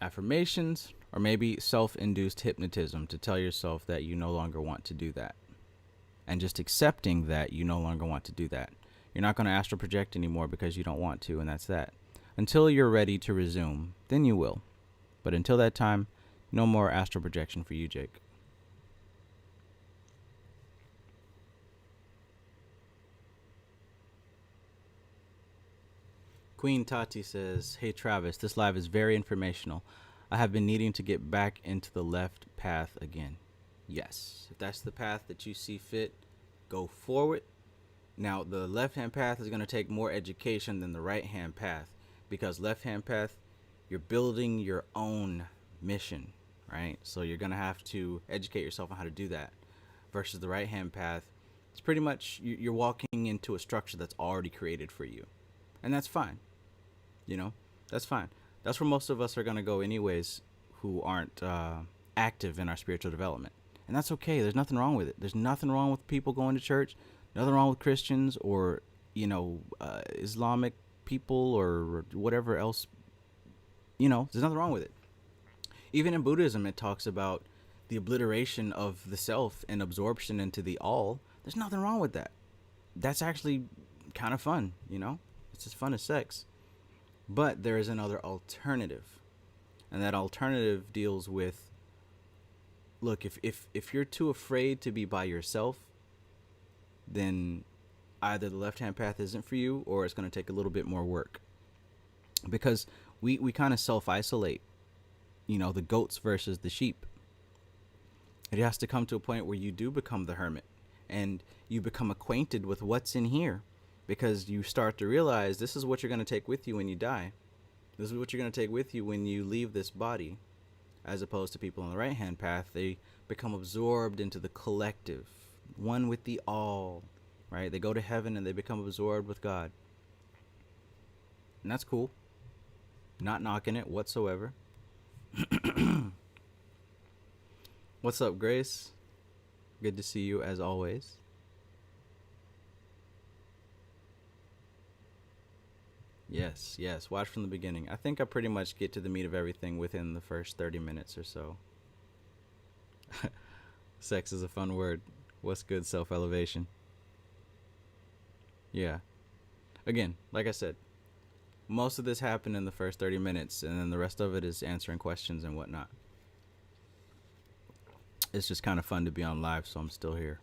affirmations or maybe self-induced hypnotism to tell yourself that you no longer want to do that. and just accepting that you no longer want to do that. You're not going to astral project anymore because you don't want to, and that's that. Until you're ready to resume, then you will. But until that time, no more astral projection for you, Jake. Queen Tati says, hey Travis, this live is very informational. I have been needing to get back into the left path again. Yes, if that's the path that you see fit, go forward. Now, the left-hand path is going to take more education than the right-hand path, because left-hand path, you're building your own mission, right? So you're going to have to educate yourself on how to do that, versus the right-hand path. It's pretty much you're walking into a structure that's already created for you, and that's fine. You know, that's fine. That's where most of us are going to go anyways, who aren't active in our spiritual development. And that's okay. There's nothing wrong with it. There's nothing wrong with people going to church. Nothing wrong with Christians or, Islamic people or whatever else. There's nothing wrong with it. Even in Buddhism, it talks about the obliteration of the self and absorption into the all. There's nothing wrong with that. That's actually kind of fun, It's as fun as sex. But there is another alternative. And that alternative deals with, look, if you're too afraid to be by yourself, then either the left-hand path isn't for you, or it's going to take a little bit more work. Because we kind of self-isolate, the goats versus the sheep. It has to come to a point where you do become the hermit, and you become acquainted with what's in here, because you start to realize this is what you're going to take with you when you die. This is what you're going to take with you when you leave this body. As opposed to people on the right-hand path, they become absorbed into the collective, one with the all, right? They go to heaven and they become absorbed with God. And that's cool. Not knocking it whatsoever. What's up, Grace? Good to see you as always. Yes. Watch from the beginning. I think I pretty much get to the meat of everything within the first 30 minutes or so. Sex is a fun word. What's good, self-elevation? Yeah. Again, like I said, most of this happened in the first 30 minutes, and then the rest of it is answering questions and whatnot. It's just kind of fun to be on live, so I'm still here.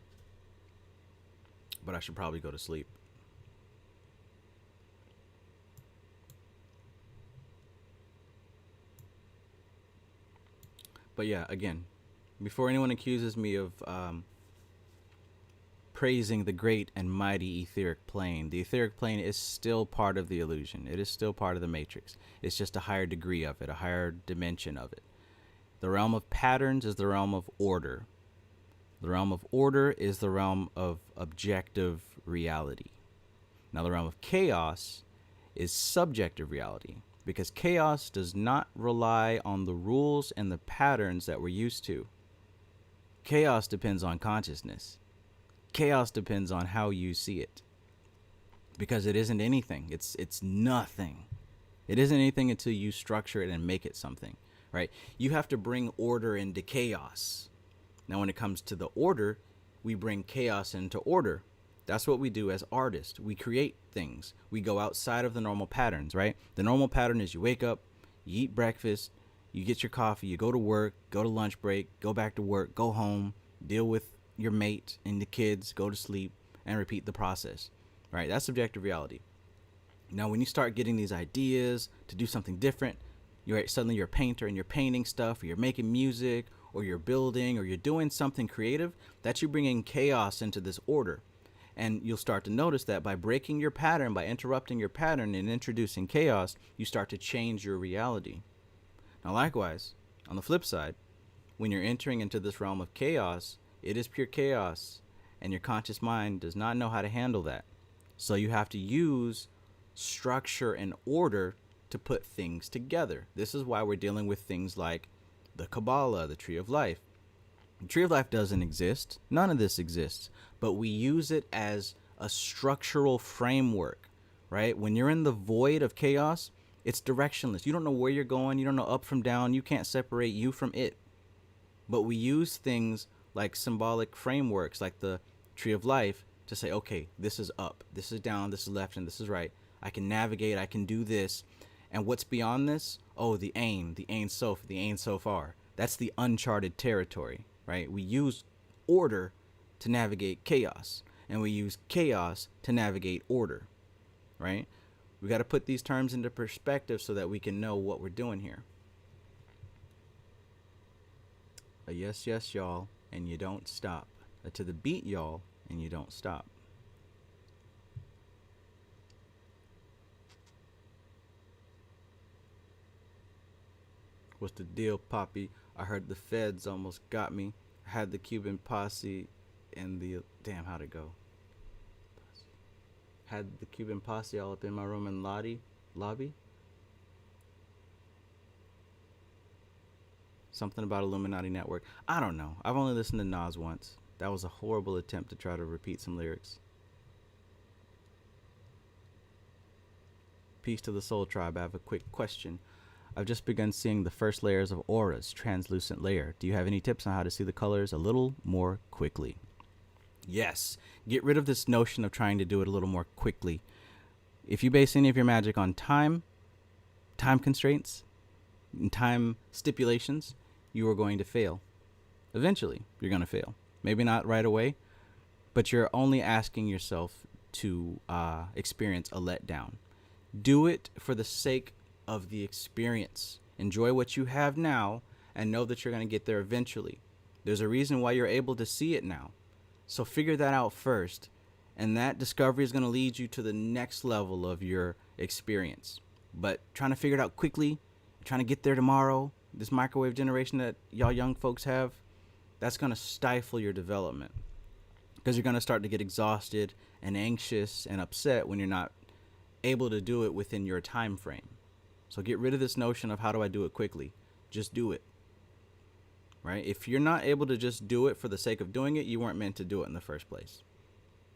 But I should probably go to sleep. But yeah, again, before anyone accuses me of praising the great and mighty etheric plane, the etheric plane is still part of the illusion. It is still part of the matrix. It's just a higher degree of it, a higher dimension of it. The realm of patterns is the realm of order. The realm of order is the realm of objective reality. Now, the realm of chaos is subjective reality, because chaos does not rely on the rules and the patterns that we're used to. Chaos depends on consciousness. Chaos depends on how you see it, because it isn't anything. It's nothing. It isn't anything until you structure it and make it something, right? You have to bring order into chaos. Now, when it comes to the order, we bring chaos into order. That's what we do as artists. We create things. We go outside of the normal patterns, right? The normal pattern is you wake up, you eat breakfast, you get your coffee, you go to work, go to lunch break, go back to work, go home, deal with your mate and the kids, go to sleep, and repeat the process, right? That's subjective reality. Now, when you start getting these ideas to do something different, suddenly you're a painter and you're painting stuff, or you're making music, or you're building, or you're doing something creative, that's you bringing chaos into this order. And you'll start to notice that by breaking your pattern, by interrupting your pattern and introducing chaos, you start to change your reality. Now, likewise, on the flip side, when you're entering into this realm of chaos, it is pure chaos, and your conscious mind does not know how to handle that. So you have to use structure and order to put things together. This is why we're dealing with things like the Kabbalah, the Tree of Life. The Tree of Life doesn't exist. None of this exists. But we use it as a structural framework, right? When you're in the void of chaos, it's directionless. You don't know where you're going. You don't know up from down. You can't separate you from it. But we use things like symbolic frameworks, like the tree of life to say, okay, this is up, this is down, this is left, and this is right. I can navigate, I can do this. And what's beyond this? Oh, the Ein Sof, the Ein Sofar. That's the uncharted territory, right? We use order to navigate chaos, and we use chaos to navigate order, right? We got to put these terms into perspective so that we can know what we're doing here. A yes, yes, y'all, and you don't stop. A to the beat, y'all, and you don't stop. What's the deal, Poppy? I heard the feds almost got me. I had the Cuban posse and the... Damn, how'd it go? Had the Cuban posse all up in my room and lobby? Something about Illuminati Network. I don't know. I've only listened to Nas once. That was a horrible attempt to try to repeat some lyrics. Peace to the Soul Tribe. I have a quick question. I've just begun seeing the first layers of auras, translucent layer. Do you have any tips on how to see the colors a little more quickly? Yes. Get rid of this notion of trying to do it a little more quickly. If you base any of your magic on time constraints, and time stipulations, you are going to fail. Eventually, you're going to fail. Maybe not right away, but you're only asking yourself to experience a letdown. Do it for the sake of the experience. Enjoy what you have now and know that you're going to get there eventually. There's a reason why you're able to see it now. So figure that out first, and that discovery is going to lead you to the next level of your experience. But trying to figure it out quickly, trying to get there tomorrow, this microwave generation that y'all young folks have, that's going to stifle your development, because you're going to start to get exhausted and anxious and upset when you're not able to do it within your time frame. So get rid of this notion of how do I do it quickly? Just do it. Right? If you're not able to just do it for the sake of doing it, you weren't meant to do it in the first place.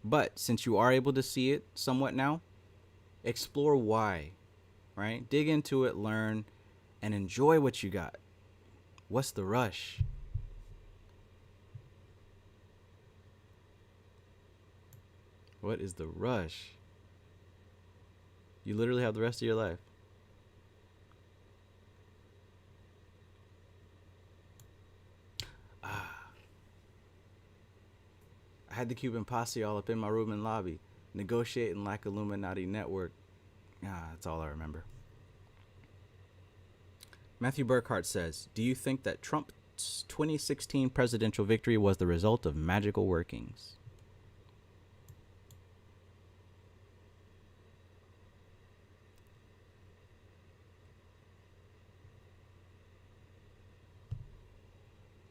But since you are able to see it somewhat now, explore why. Right? Dig into it, learn, and enjoy what you got. What's the rush? What is the rush? You literally have the rest of your life. I had the Cuban posse all up in my room and lobby, negotiating like Illuminati Network. That's all I remember. Matthew Burkhart says, do you think that Trump's 2016 presidential victory was the result of magical workings?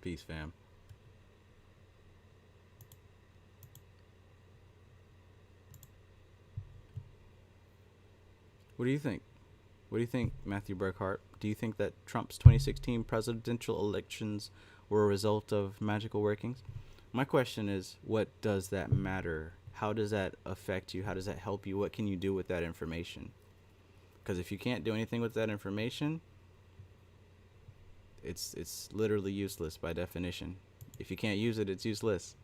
Peace, fam. What do you think? What do you think, Matthew Burkhart? Do you think that Trump's 2016 presidential elections were a result of magical workings? My question is, what does that matter? How does that affect you? How does that help you? What can you do with that information? Because if you can't do anything with that information, it's literally useless by definition. If you can't use it, it's useless.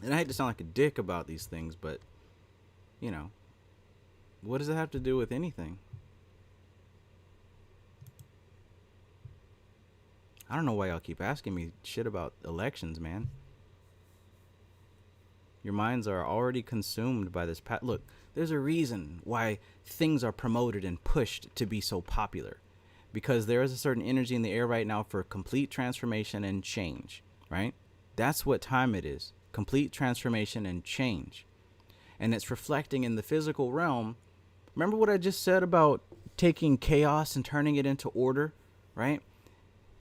And I hate to sound like a dick about these things, but, you know, what does it have to do with anything? I don't know why y'all keep asking me shit about elections, man. Your minds are already consumed by this. Look, there's a reason why things are promoted and pushed to be so popular. Because there is a certain energy in the air right now for complete transformation and change, right? That's what time it is. Complete transformation and change. And it's reflecting in the physical realm. Remember what I just said about taking chaos and turning it into order, right?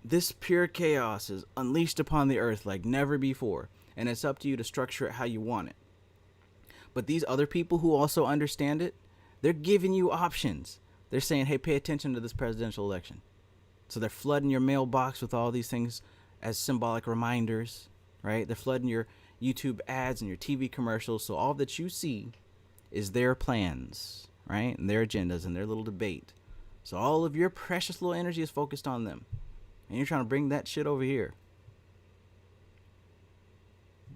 This pure chaos is unleashed upon the earth like never before. And it's up to you to structure it how you want it. But these other people who also understand it, they're giving you options. They're saying, hey, pay attention to this presidential election. So they're flooding your mailbox with all these things as symbolic reminders, right? They're flooding your YouTube ads and your TV commercials. So all that you see is their plans, right? And their agendas and their little debate. So all of your precious little energy is focused on them. And you're trying to bring that shit over here.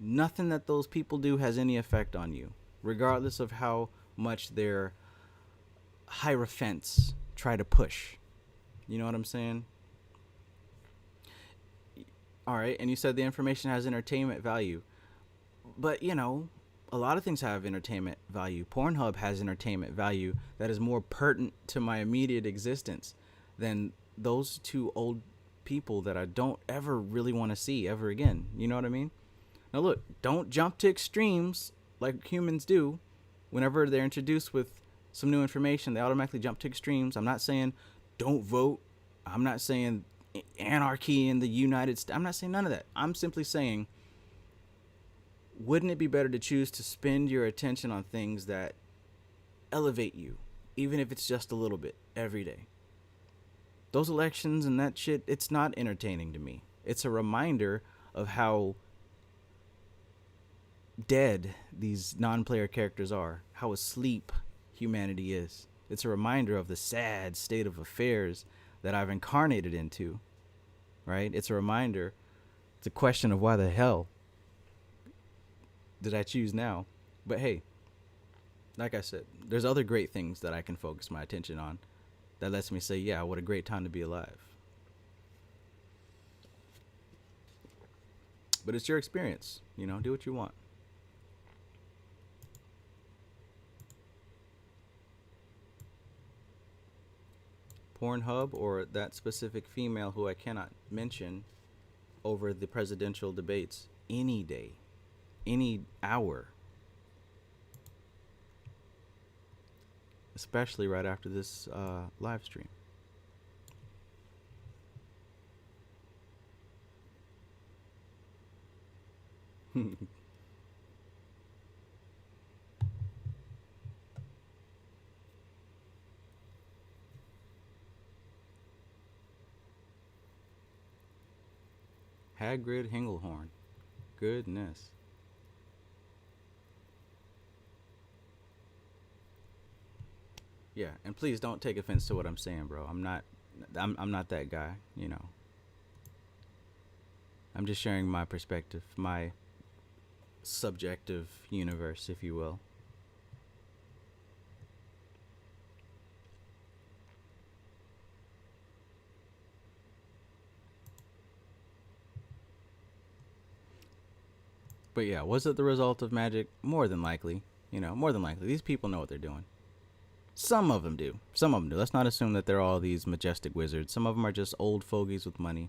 Nothing that those people do has any effect on you, regardless of how much their hierophants try to push. You know what I'm saying? All right, and you said the information has entertainment value. But, you know, a lot of things have entertainment value. Pornhub has entertainment value that is more pertinent to my immediate existence than those two old people that I don't ever really want to see ever again. You know what I mean? Now, look, don't jump to extremes like humans do. Whenever they're introduced with some new information, they automatically jump to extremes. I'm not saying don't vote. I'm not saying anarchy in the United States. I'm not saying none of that. I'm simply saying, wouldn't it be better to choose to spend your attention on things that elevate you, even if it's just a little bit, every day? Those elections and that shit, it's not entertaining to me. It's a reminder of how dead these non-player characters are, how asleep humanity is. It's a reminder of the sad state of affairs that I've incarnated into, right? It's a reminder. It's a question of why the hell did I choose now? But hey, like I said, there's other great things that I can focus my attention on that lets me say, yeah, what a great time to be alive. But it's your experience, you know, do what you want. Pornhub or that specific female who I cannot mention over the presidential debates any day, any hour, especially right after this live stream. Hagrid Hinglehorn. Goodness. Yeah, and please don't take offense to what I'm saying, bro. I'm not that guy, you know. I'm just sharing my perspective, my subjective universe, if you will. But yeah, was it the result of magic? More than likely. You know, more than likely. These people know what they're doing. Some of them do. Some of them do. Let's not assume that they're all these majestic wizards. Some of them are just old fogies with money.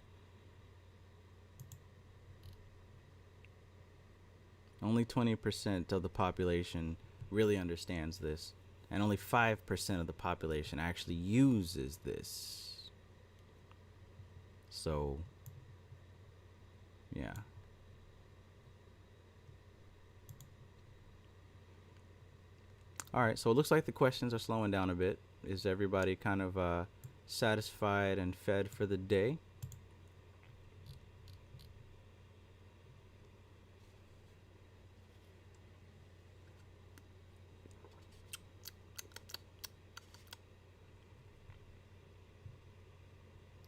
Only 20% of the population really understands this. And only 5% of the population actually uses this. So, yeah. All right, so it looks like the questions are slowing down a bit. Is everybody kind of satisfied and fed for the day?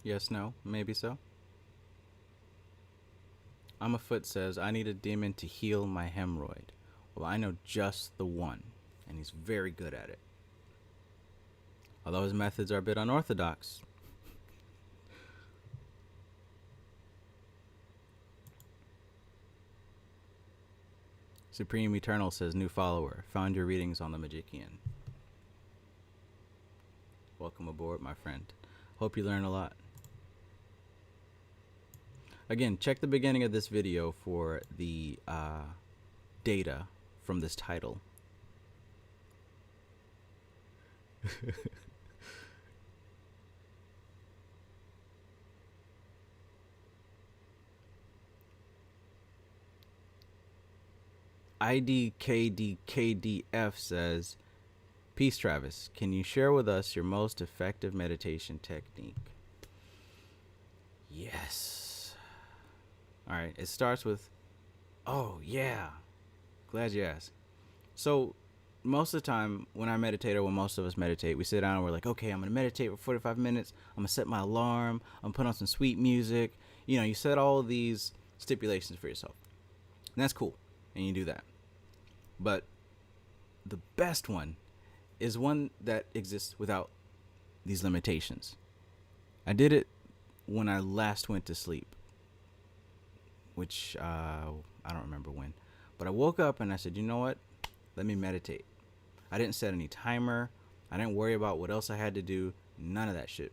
Yes, no, maybe so. I'm a Foot says, I need a demon to heal my hemorrhoid. Well, I know just the one, and he's very good at it. Although his methods are a bit unorthodox. Supreme Eternal says, new follower. Found your readings on the Magician. Welcome aboard, my friend. Hope you learn a lot. Again, check the beginning of this video for the data from this title. IDKDKDF says, peace, Travis. Can you share with us your most effective meditation technique? Yes. All right. It starts with, oh, yeah. Glad you asked. So most of the time when I meditate, or when most of us meditate, we sit down and we're like, okay, I'm going to meditate for 45 minutes. I'm going to set my alarm. I'm going to put on some sweet music. You know, you set all these stipulations for yourself. And that's cool. And you do that. But the best one is one that exists without these limitations. I did it when I last went to sleep, which I don't remember when. But I woke up and I said, you know what? Let me meditate. I didn't set any timer. I didn't worry about what else I had to do. None of that shit.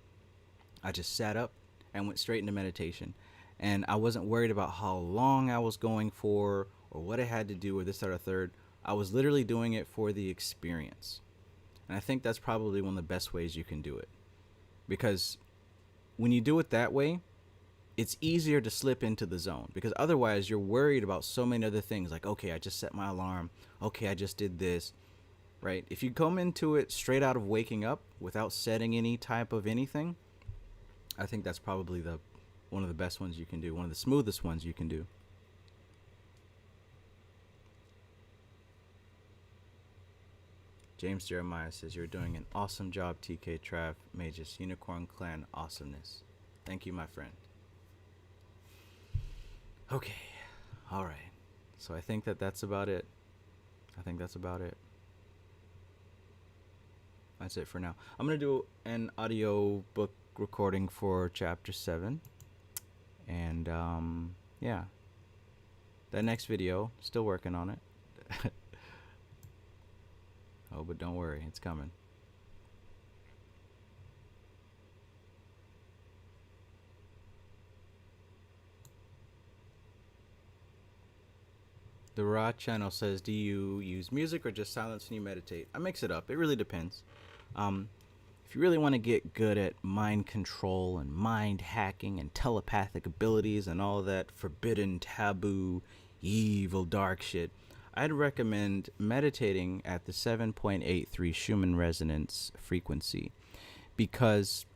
I just sat up and went straight into meditation. And I wasn't worried about how long I was going for or what I had to do or this, that, or third. I was literally doing it for the experience. And I think that's probably one of the best ways you can do it. Because when you do it that way, it's easier to slip into the zone. Because otherwise, you're worried about so many other things. Like, okay, I just set my alarm. Okay, I just did this. Right? If you come into it straight out of waking up without setting any type of anything, I think that's probably one of the best ones you can do. One of the smoothest ones you can do. James Jeremiah says, you're doing an awesome job, TK Trav, Magus, Unicorn Clan awesomeness. Thank you, my friend. Okay. All right. So I think that's about it. That's it for now. I'm going to do an audio book recording for chapter 7. And, yeah. That next video, still working on it. Oh, but don't worry, it's coming. The Raw channel says, do you use music or just silence when you meditate? I mix it up. It really depends. If you really want to get good at mind control and mind hacking and telepathic abilities and all that forbidden, taboo, evil, dark shit, I'd recommend meditating at the 7.83 Schumann resonance frequency, because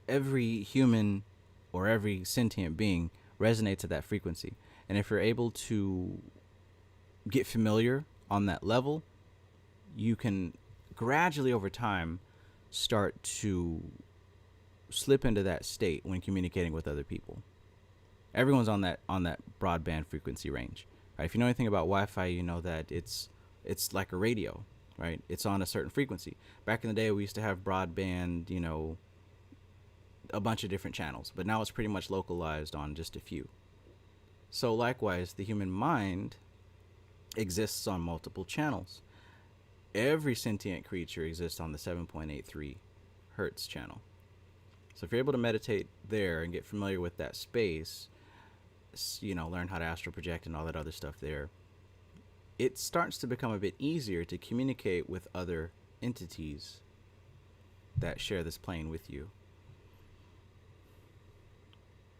every human or every sentient being resonates at that frequency. And if you're able to get familiar on that level, you can gradually over time start to slip into that state when communicating with other people. Everyone's on that broadband frequency range. Right? If you know anything about Wi-Fi, you know that it's like a radio, right? It's on a certain frequency. Back in the day, we used to have broadband, you know, a bunch of different channels, but now it's pretty much localized on just a few. So likewise, the human mind exists on multiple channels. Every sentient creature exists on the 7.83 hertz channel. So if you're able to meditate there and get familiar with that space, you know, learn how to astral project and all that other stuff there, it starts to become a bit easier to communicate with other entities that share this plane with you.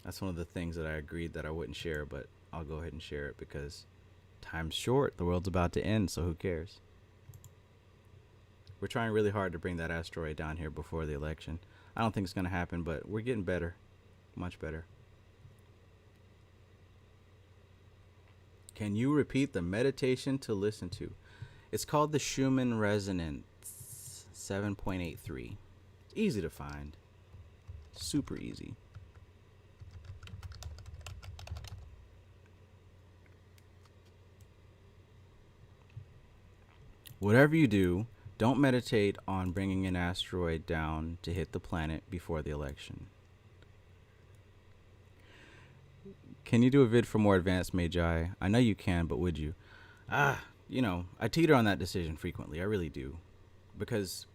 That's one of the things that I agreed that I wouldn't share, but I'll go ahead and share it because time's short. The world's about to end, so who cares? We're trying really hard to bring that asteroid down here before the election. I don't think it's going to happen, but we're getting better. Much better. Can you repeat the meditation to listen to? It's called the Schumann Resonance 7.83. It's easy to find. Super easy. Whatever you do, don't meditate on bringing an asteroid down to hit the planet before the election. Can you do a vid for more advanced Magi? I know you can, but would you? You know, I teeter on that decision frequently. I really do. Because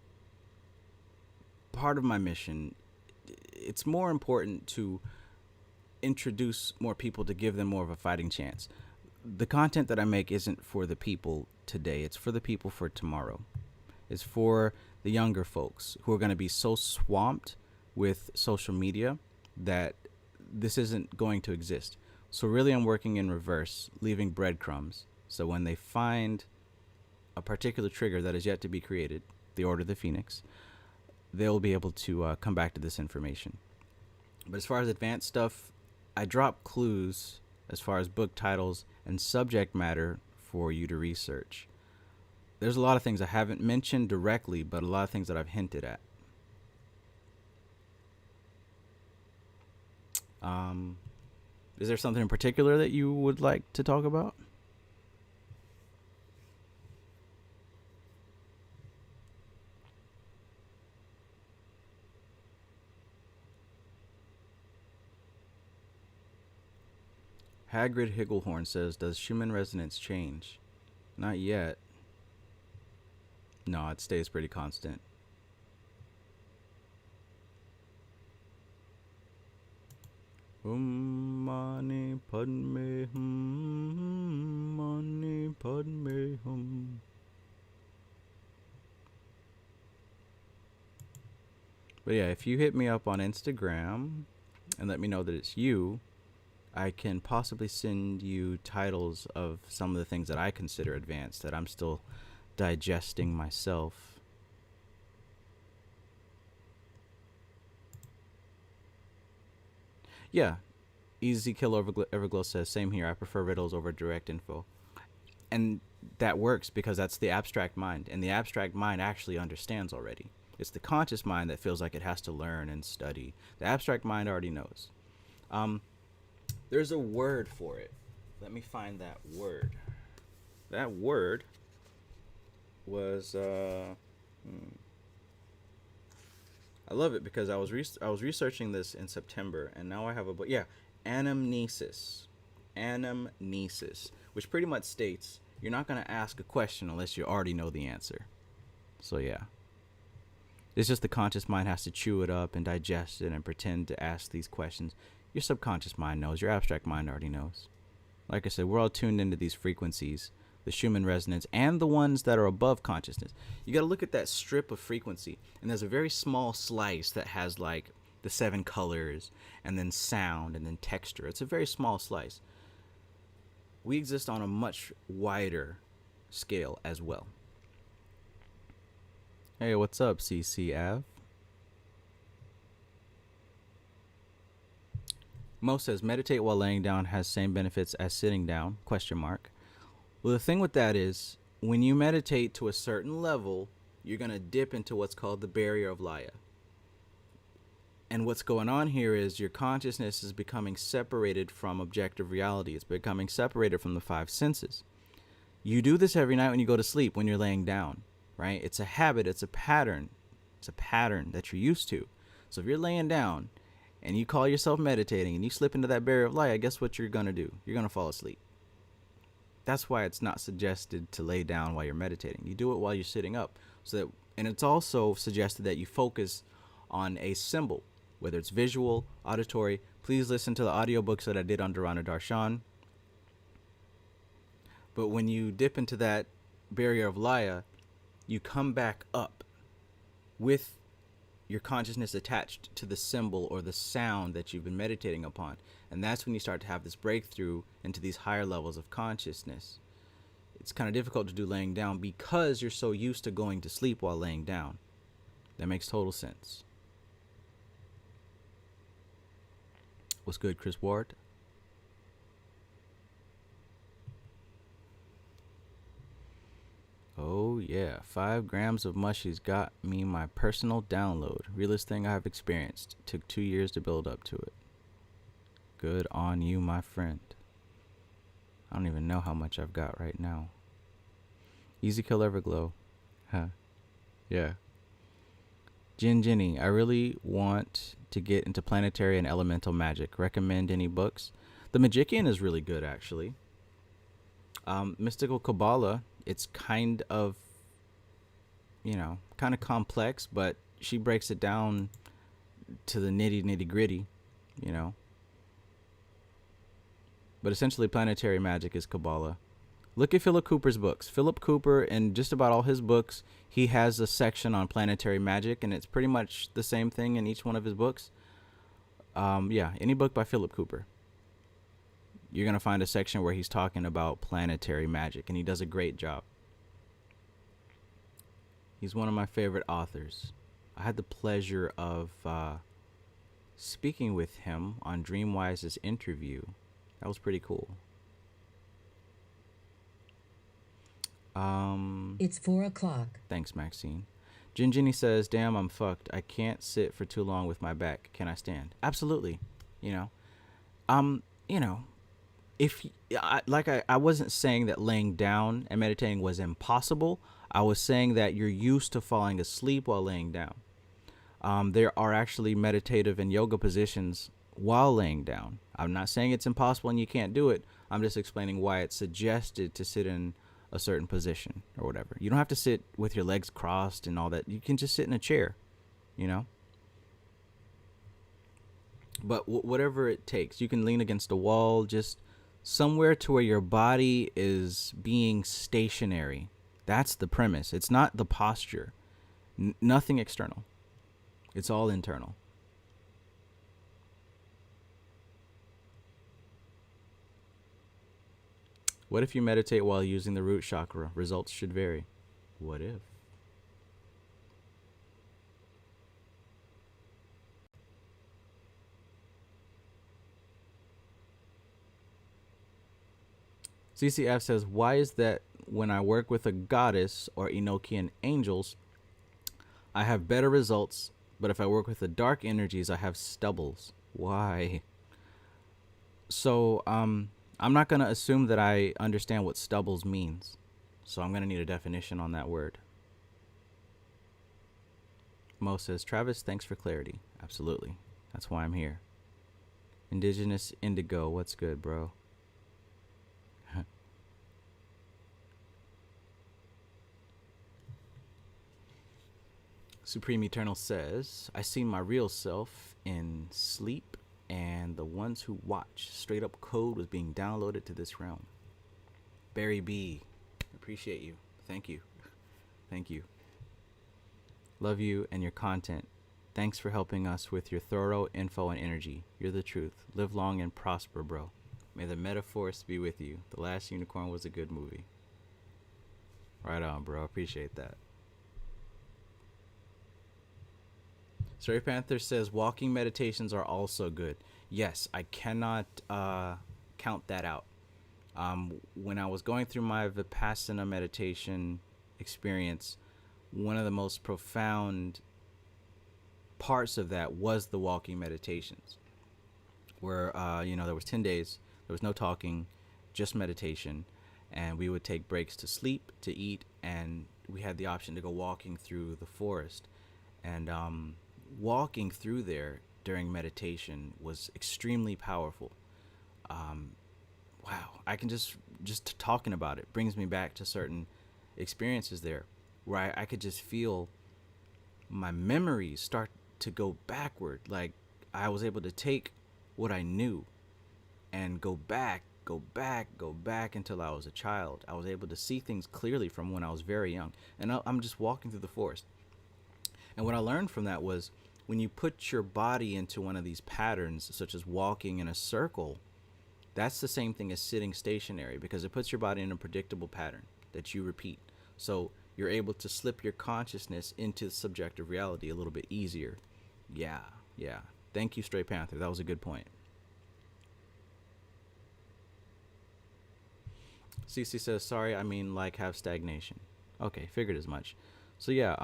part of my mission, it's more important to introduce more people to give them more of a fighting chance. The content that I make isn't for the people today. It's for the people for tomorrow. It's for the younger folks who are going to be so swamped with social media that this isn't going to exist. So really I'm working in reverse, leaving breadcrumbs. So when they find a particular trigger that is yet to be created, the Order of the Phoenix, they'll be able to come back to this information. But as far as advanced stuff, I drop clues as far as book titles and subject matter for you to research. There's a lot of things I haven't mentioned directly, but a lot of things that I've hinted at. Is there something in particular that you would like to talk about? Hagrid Higglehorn says, does Schumann resonance change? Not yet. No, it stays pretty constant. Mani Padme Hum, Mani Padme Hum. But yeah, if you hit me up on Instagram and let me know that it's you, I can possibly send you titles of some of the things that I consider advanced that I'm still digesting myself. Yeah, Easy Kill Everglow says, same here. I prefer riddles over direct info. And that works because that's the abstract mind. And the abstract mind actually understands already. It's the conscious mind that feels like it has to learn and study. The abstract mind already knows. There's a word for it. Let me find that word. That word was I love it because I was researching this in September, and now I have a book. Yeah, anamnesis, which pretty much states you're not going to ask a question unless you already know the answer. So yeah, it's just the conscious mind has to chew it up and digest it and pretend to ask these questions. Your subconscious mind knows. Your abstract mind already knows. Like I said, we're all tuned into these frequencies, the Schumann resonance, and the ones that are above consciousness. You got to look at that strip of frequency, and there's a very small slice that has like the 7 colors, and then sound, and then texture. It's a very small slice. We exist on a much wider scale as well. Hey, what's up, CC Av? Mo says, meditate while laying down has same benefits as sitting down, ? Well, the thing with that is, when you meditate to a certain level, you're going to dip into what's called the barrier of Laya. And what's going on here is your consciousness is becoming separated from objective reality. It's becoming separated from the 5 senses. You do this every night when you go to sleep, when you're laying down, right? It's a habit. It's a pattern. It's a pattern that you're used to. So if you're laying down and you call yourself meditating and you slip into that barrier of light, guess what you're going to do? You're going to fall asleep. That's why it's not suggested to lay down while you're meditating. You do it while you're sitting up. And it's also suggested that you focus on a symbol, whether it's visual, auditory. Please listen to the audiobooks that I did on Dharana Darshan. But when you dip into that barrier of Laya, you come back up with your consciousness attached to the symbol or the sound that you've been meditating upon. And that's when you start to have this breakthrough into these higher levels of consciousness. It's kind of difficult to do laying down because you're so used to going to sleep while laying down. That makes total sense. What's good, Chris Ward? Oh yeah, 5 grams of mushies got me my personal download. Realest thing I've experienced. Took 2 years to build up to it. Good on you, my friend. I don't even know how much I've got right now. Easy Kill Everglow. Huh. Yeah. Ginny, I really want to get into planetary and elemental magic. Recommend any books? The Magician is really good, actually. Mystical Kabbalah, it's kind of, kind of complex, but she breaks it down to the nitty gritty, But essentially, planetary magic is Kabbalah. Look at Philip Cooper's books. Philip Cooper, in just about all his books, he has a section on planetary magic, and it's pretty much the same thing in each one of his books. Any book by Philip Cooper, you're going to find a section where he's talking about planetary magic, and he does a great job. He's one of my favorite authors. I had the pleasure of speaking with him on Dreamwise's interview. That was pretty cool. It's 4 o'clock. Thanks, Maxine. Ginny says, damn, I'm fucked. I can't sit for too long with my back. Can I stand? Absolutely. you know, if I wasn't saying that laying down and meditating was impossible. I was saying that you're used to falling asleep while laying down. There are actually meditative and yoga positions while laying down. I'm not saying it's impossible and you can't do it. I'm just explaining why it's suggested to sit in a certain position or whatever. You don't have to sit with your legs crossed and all that. You can just sit in a chair, you know. But whatever it takes, you can lean against a wall, just somewhere to where your body is being stationary. That's the premise. It's not the posture. Nothing external. It's all internal. What if you meditate while using the root chakra? Results should vary. What if? CCF says, why is that when I work with a goddess or Enochian angels, I have better results, but if I work with the dark energies, I have stubbles? Why? So, I'm not going to assume that I understand what stubbles means. So I'm going to need a definition on that word. Mo says, Travis, thanks for clarity. Absolutely. That's why I'm here. Indigenous Indigo, what's good, bro? Supreme Eternal says, I see my real self in sleep, and the ones who watch. Straight up code was being downloaded to this realm. Barry B, appreciate you. Thank you. Thank you. Love you and your content. Thanks for helping us with your thorough info and energy. You're the truth. Live long and prosper, bro. May the metaphors be with you. The Last Unicorn was a good movie. Right on, bro. Appreciate that. Stray Panther says walking meditations are also good. Yes, I cannot count that out. When I was going through my Vipassana meditation experience, one of the most profound parts of that was the walking meditations, where there was 10 days, there was no talking, just meditation, and we would take breaks to sleep, to eat, and we had the option to go walking through the forest. And walking through there during meditation was extremely powerful. Wow, I can just talking about it brings me back to certain experiences there where I could just feel my memories start to go backward. Like I was able to take what I knew and go back until I was a child. I was able to see things clearly from when I was very young. And I'm just walking through the forest. And what I learned from that was when you put your body into one of these patterns, such as walking in a circle, that's the same thing as sitting stationary, because it puts your body in a predictable pattern that you repeat. So you're able to slip your consciousness into subjective reality a little bit easier. Yeah. Thank you, Stray Panther. That was a good point. CC says, sorry, I mean like have stagnation. Okay, figured as much. So yeah,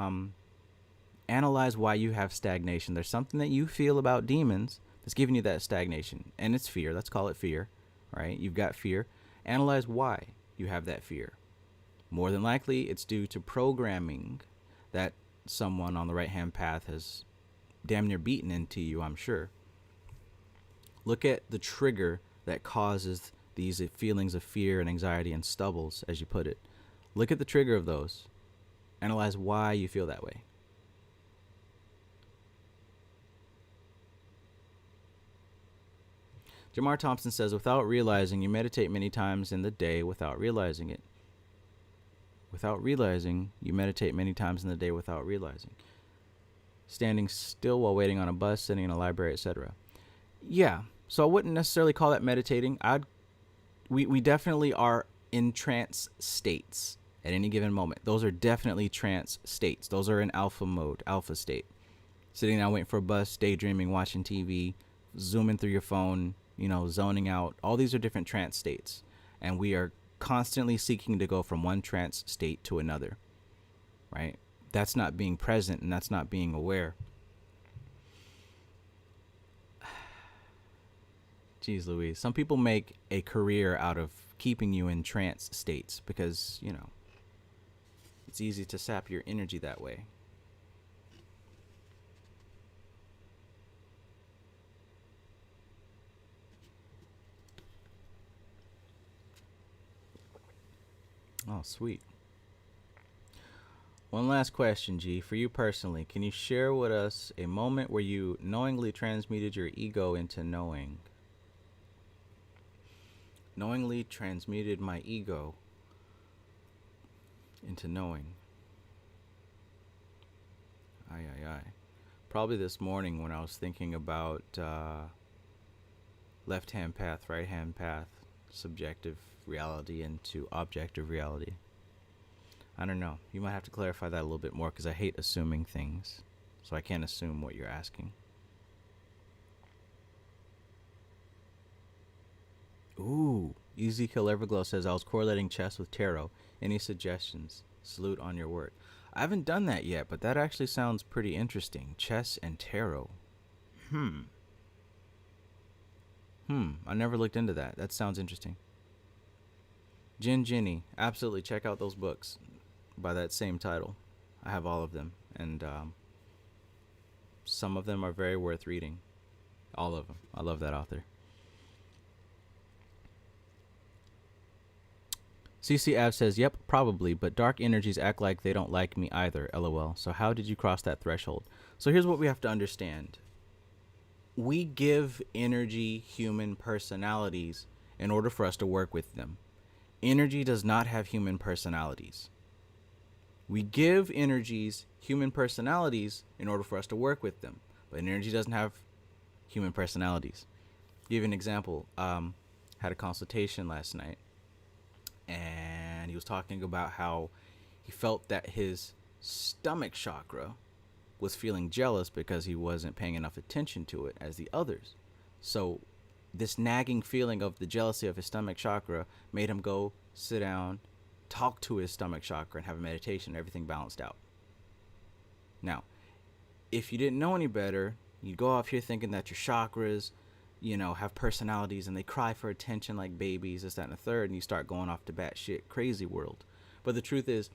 analyze why you have stagnation. There's something that you feel about demons that's giving you that stagnation, and it's fear. Let's call it fear, right? You've got fear. Analyze why you have that fear. More than likely, it's due to programming that someone on the right-hand path has damn near beaten into you, I'm sure. Look at the trigger that causes these feelings of fear and anxiety and stubbles, as you put it. Look at the trigger of those. Analyze why you feel that way. Jamar Thompson says, without realizing, you meditate many times in the day without realizing it. Without realizing, you meditate many times in the day without realizing. Standing still while waiting on a bus, sitting in a library, etc. Yeah, so I wouldn't necessarily call that meditating. We definitely are in trance states at any given moment. Those are definitely trance states. Those are in alpha mode, alpha state. Sitting down waiting for a bus, daydreaming, watching TV, zooming through your phone, zoning out. All these are different trance states. And we are constantly seeking to go from one trance state to another, right? That's not being present, and that's not being aware. Jeez Louise. Some people make a career out of keeping you in trance states because, you know, it's easy to sap your energy that way. Oh, sweet. One last question, G. For you personally, can you share with us a moment where you knowingly transmuted your ego into knowing? Knowingly transmuted my ego into knowing. Aye. Probably this morning when I was thinking about left-hand path, right-hand path, subjective reality into objective reality. I don't know. You might have to clarify that a little bit more because I hate assuming things. So I can't assume what you're asking. Ooh. Easy Kill Everglow says, I was correlating chess with tarot. Any suggestions? Salute on your work. I haven't done that yet, but that actually sounds pretty interesting. Chess and tarot. I never looked into that. That sounds interesting. Ginny, absolutely check out those books by that same title. I have all of them, and some of them are very worth reading. All of them. I love that author. CC Av says, yep, probably, but dark energies act like they don't like me either, LOL. So how did you cross that threshold? So here's what we have to understand. We give energy human personalities in order for us to work with them. Energy does not have human personalities. We give energies human personalities in order for us to work with them, but energy doesn't have human personalities. Give you an example. Had a consultation last night, and he was talking about how he felt that his stomach chakra was feeling jealous because he wasn't paying enough attention to it as the others. So this nagging feeling of the jealousy of his stomach chakra made him go sit down, talk to his stomach chakra, and have a meditation. Everything balanced out. Now, if you didn't know any better, you go off here thinking that your chakras, you know, have personalities and they cry for attention like babies, this, that, and the third, and you start going off to batshit crazy world. But the truth is,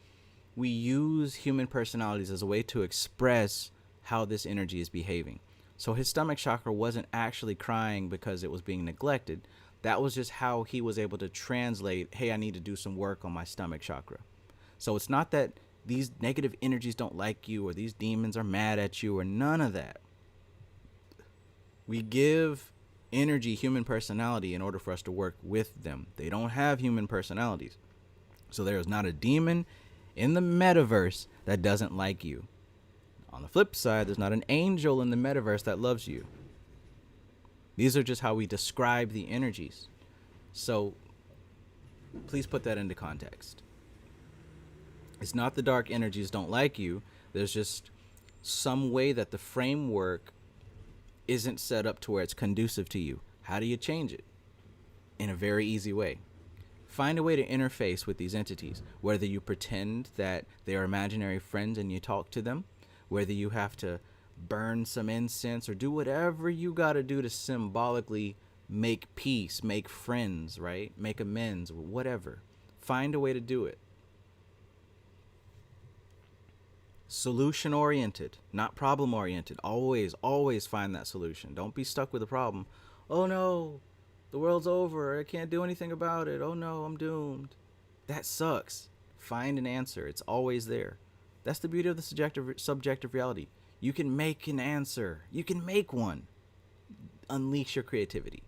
we use human personalities as a way to express how this energy is behaving. So his stomach chakra wasn't actually crying because it was being neglected. That was just how he was able to translate, hey, I need to do some work on my stomach chakra. So it's not that these negative energies don't like you or these demons are mad at you or none of that. We give energy human personality in order for us to work with them. They don't have human personalities. So there is not a demon in the metaverse that doesn't like you. On the flip side, there's not an angel in the metaverse that loves you. These are just how we describe the energies. So please put that into context. It's not the dark energies don't like you. There's just some way that the framework isn't set up to where it's conducive to you. How do you change it? In a very easy way. Find a way to interface with these entities, whether you pretend that they are imaginary friends and you talk to them, whether you have to burn some incense or do whatever you got to do to symbolically make peace, make friends, right? Make amends, whatever. Find a way to do it. Solution oriented, not problem oriented. Always find that solution. Don't be stuck with a problem. Oh no, the world's over. I can't do anything about it. Oh no, I'm doomed. That sucks. Find an answer. It's always there. That's the beauty of the subjective reality. You can make an answer. You can make one. Unleash your creativity,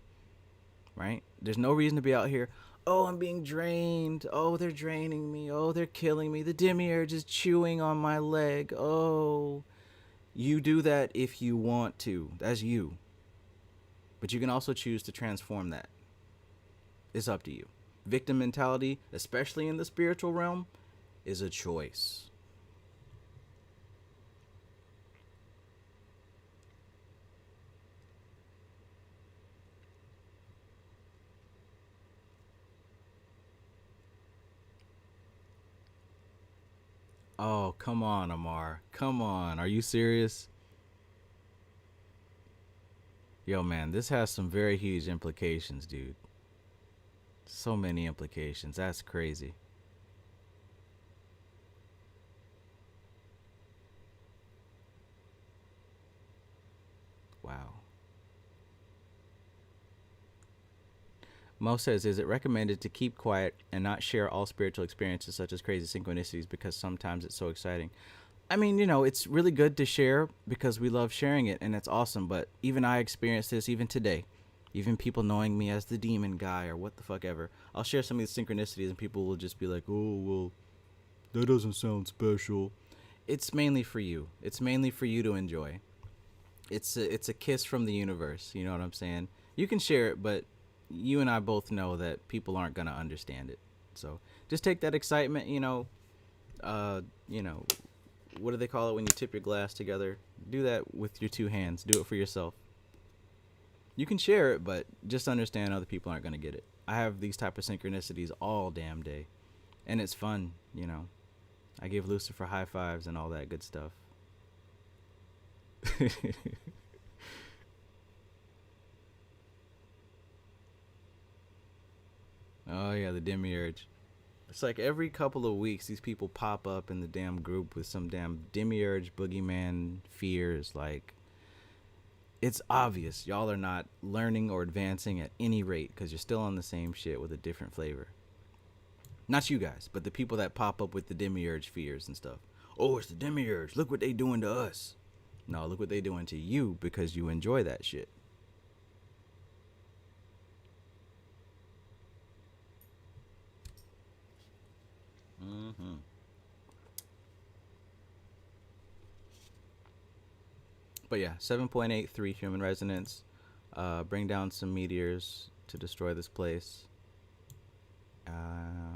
right? There's no reason to be out here. Oh, I'm being drained. Oh, they're draining me. Oh, they're killing me. The demiurge is chewing on my leg. Oh, you do that if you want to. That's you. But you can also choose to transform that. It's up to you. Victim mentality, especially in the spiritual realm, is a choice. Oh, come on, Amar. Come on. Are you serious? Yo, man, this has some very huge implications, dude. So many implications. That's crazy. Wow. Mo says, is it recommended to keep quiet and not share all spiritual experiences such as crazy synchronicities because sometimes it's so exciting? I mean, you know, it's really good to share because we love sharing it and it's awesome. But even I experienced this even today. Even people knowing me as the demon guy or what the fuck ever. I'll share some of these synchronicities and people will just be like, oh, well, that doesn't sound special. It's mainly for you. It's mainly for you to enjoy. It's a kiss from the universe. You know what I'm saying? You can share it, but you and I both know that people aren't going to understand it. So just take that excitement, you know, what do they call it when you tip your glass together? Do that with your two hands. Do it for yourself. You can share it, but just understand other people aren't going to get it. I have these type of synchronicities all damn day. And it's fun, you know. I give Lucifer high fives and all that good stuff. Oh, yeah, the demiurge. It's like every couple of weeks, these people pop up in the damn group with some damn demiurge boogeyman fears. Like, it's obvious y'all are not learning or advancing at any rate because you're still on the same shit with a different flavor. Not you guys, but the people that pop up with the demiurge fears and stuff. Oh, it's the demiurge. Look what they doing to us. No, look what they doing to you because you enjoy that shit. Mm-hmm. But yeah, 7.83 human resonance. Bring down some meteors to destroy this place.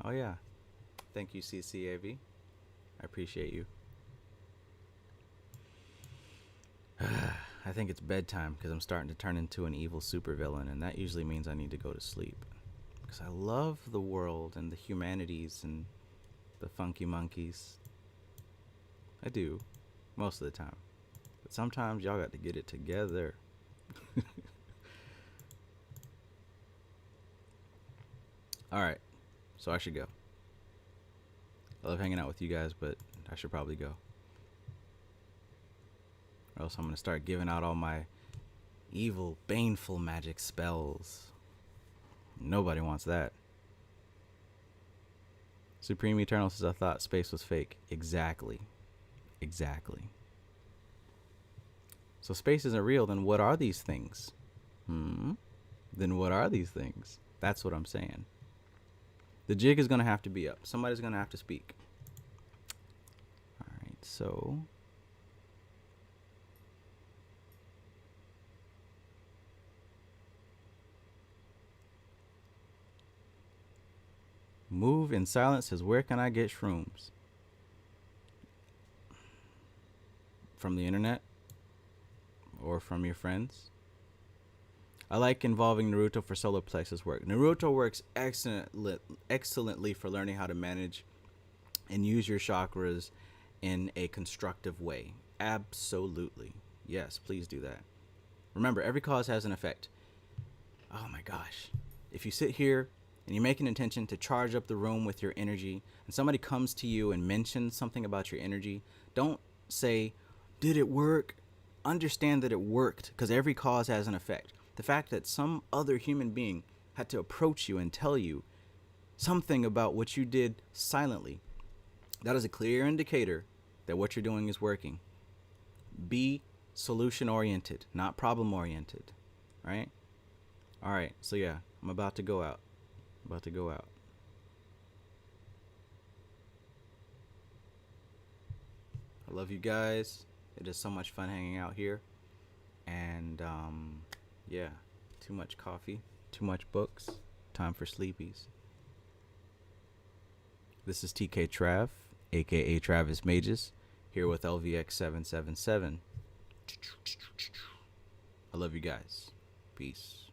Oh yeah. Thank you, CCAV. I appreciate you. I think it's bedtime because I'm starting to turn into an evil supervillain, and that usually means I need to go to sleep. Because I love the world and the humanities and the funky monkeys. I do, most of the time. But sometimes y'all got to get it together. Alright, so I should go. I love hanging out with you guys, but I should probably go. Or else I'm going to start giving out all my evil, baneful magic spells. Nobody wants that. Supreme Eternal says, I thought space was fake. Exactly. Exactly. So space isn't real, then what are these things? Then what are these things? That's what I'm saying. The jig is going to have to be up. Somebody's going to have to speak. Alright, so... Move in silence says, where can I get shrooms? From the internet? Or from your friends? I like involving Naruto for solar plexus work. Naruto works excellently for learning how to manage and use your chakras in a constructive way. Absolutely. Yes, please do that. Remember, every cause has an effect. Oh my gosh. If you sit here and you make an intention to charge up the room with your energy, and somebody comes to you and mentions something about your energy, don't say, did it work? Understand that it worked, because every cause has an effect. The fact that some other human being had to approach you and tell you something about what you did silently, that is a clear indicator that what you're doing is working. Be solution oriented, not problem oriented, right? All right, so yeah, I'm about to go out. I love you guys. It is so much fun hanging out here. And yeah, too much coffee, too much books, time for sleepies. This is TK Trav, aka Travis Magus, here with LVX777. I love you guys. Peace.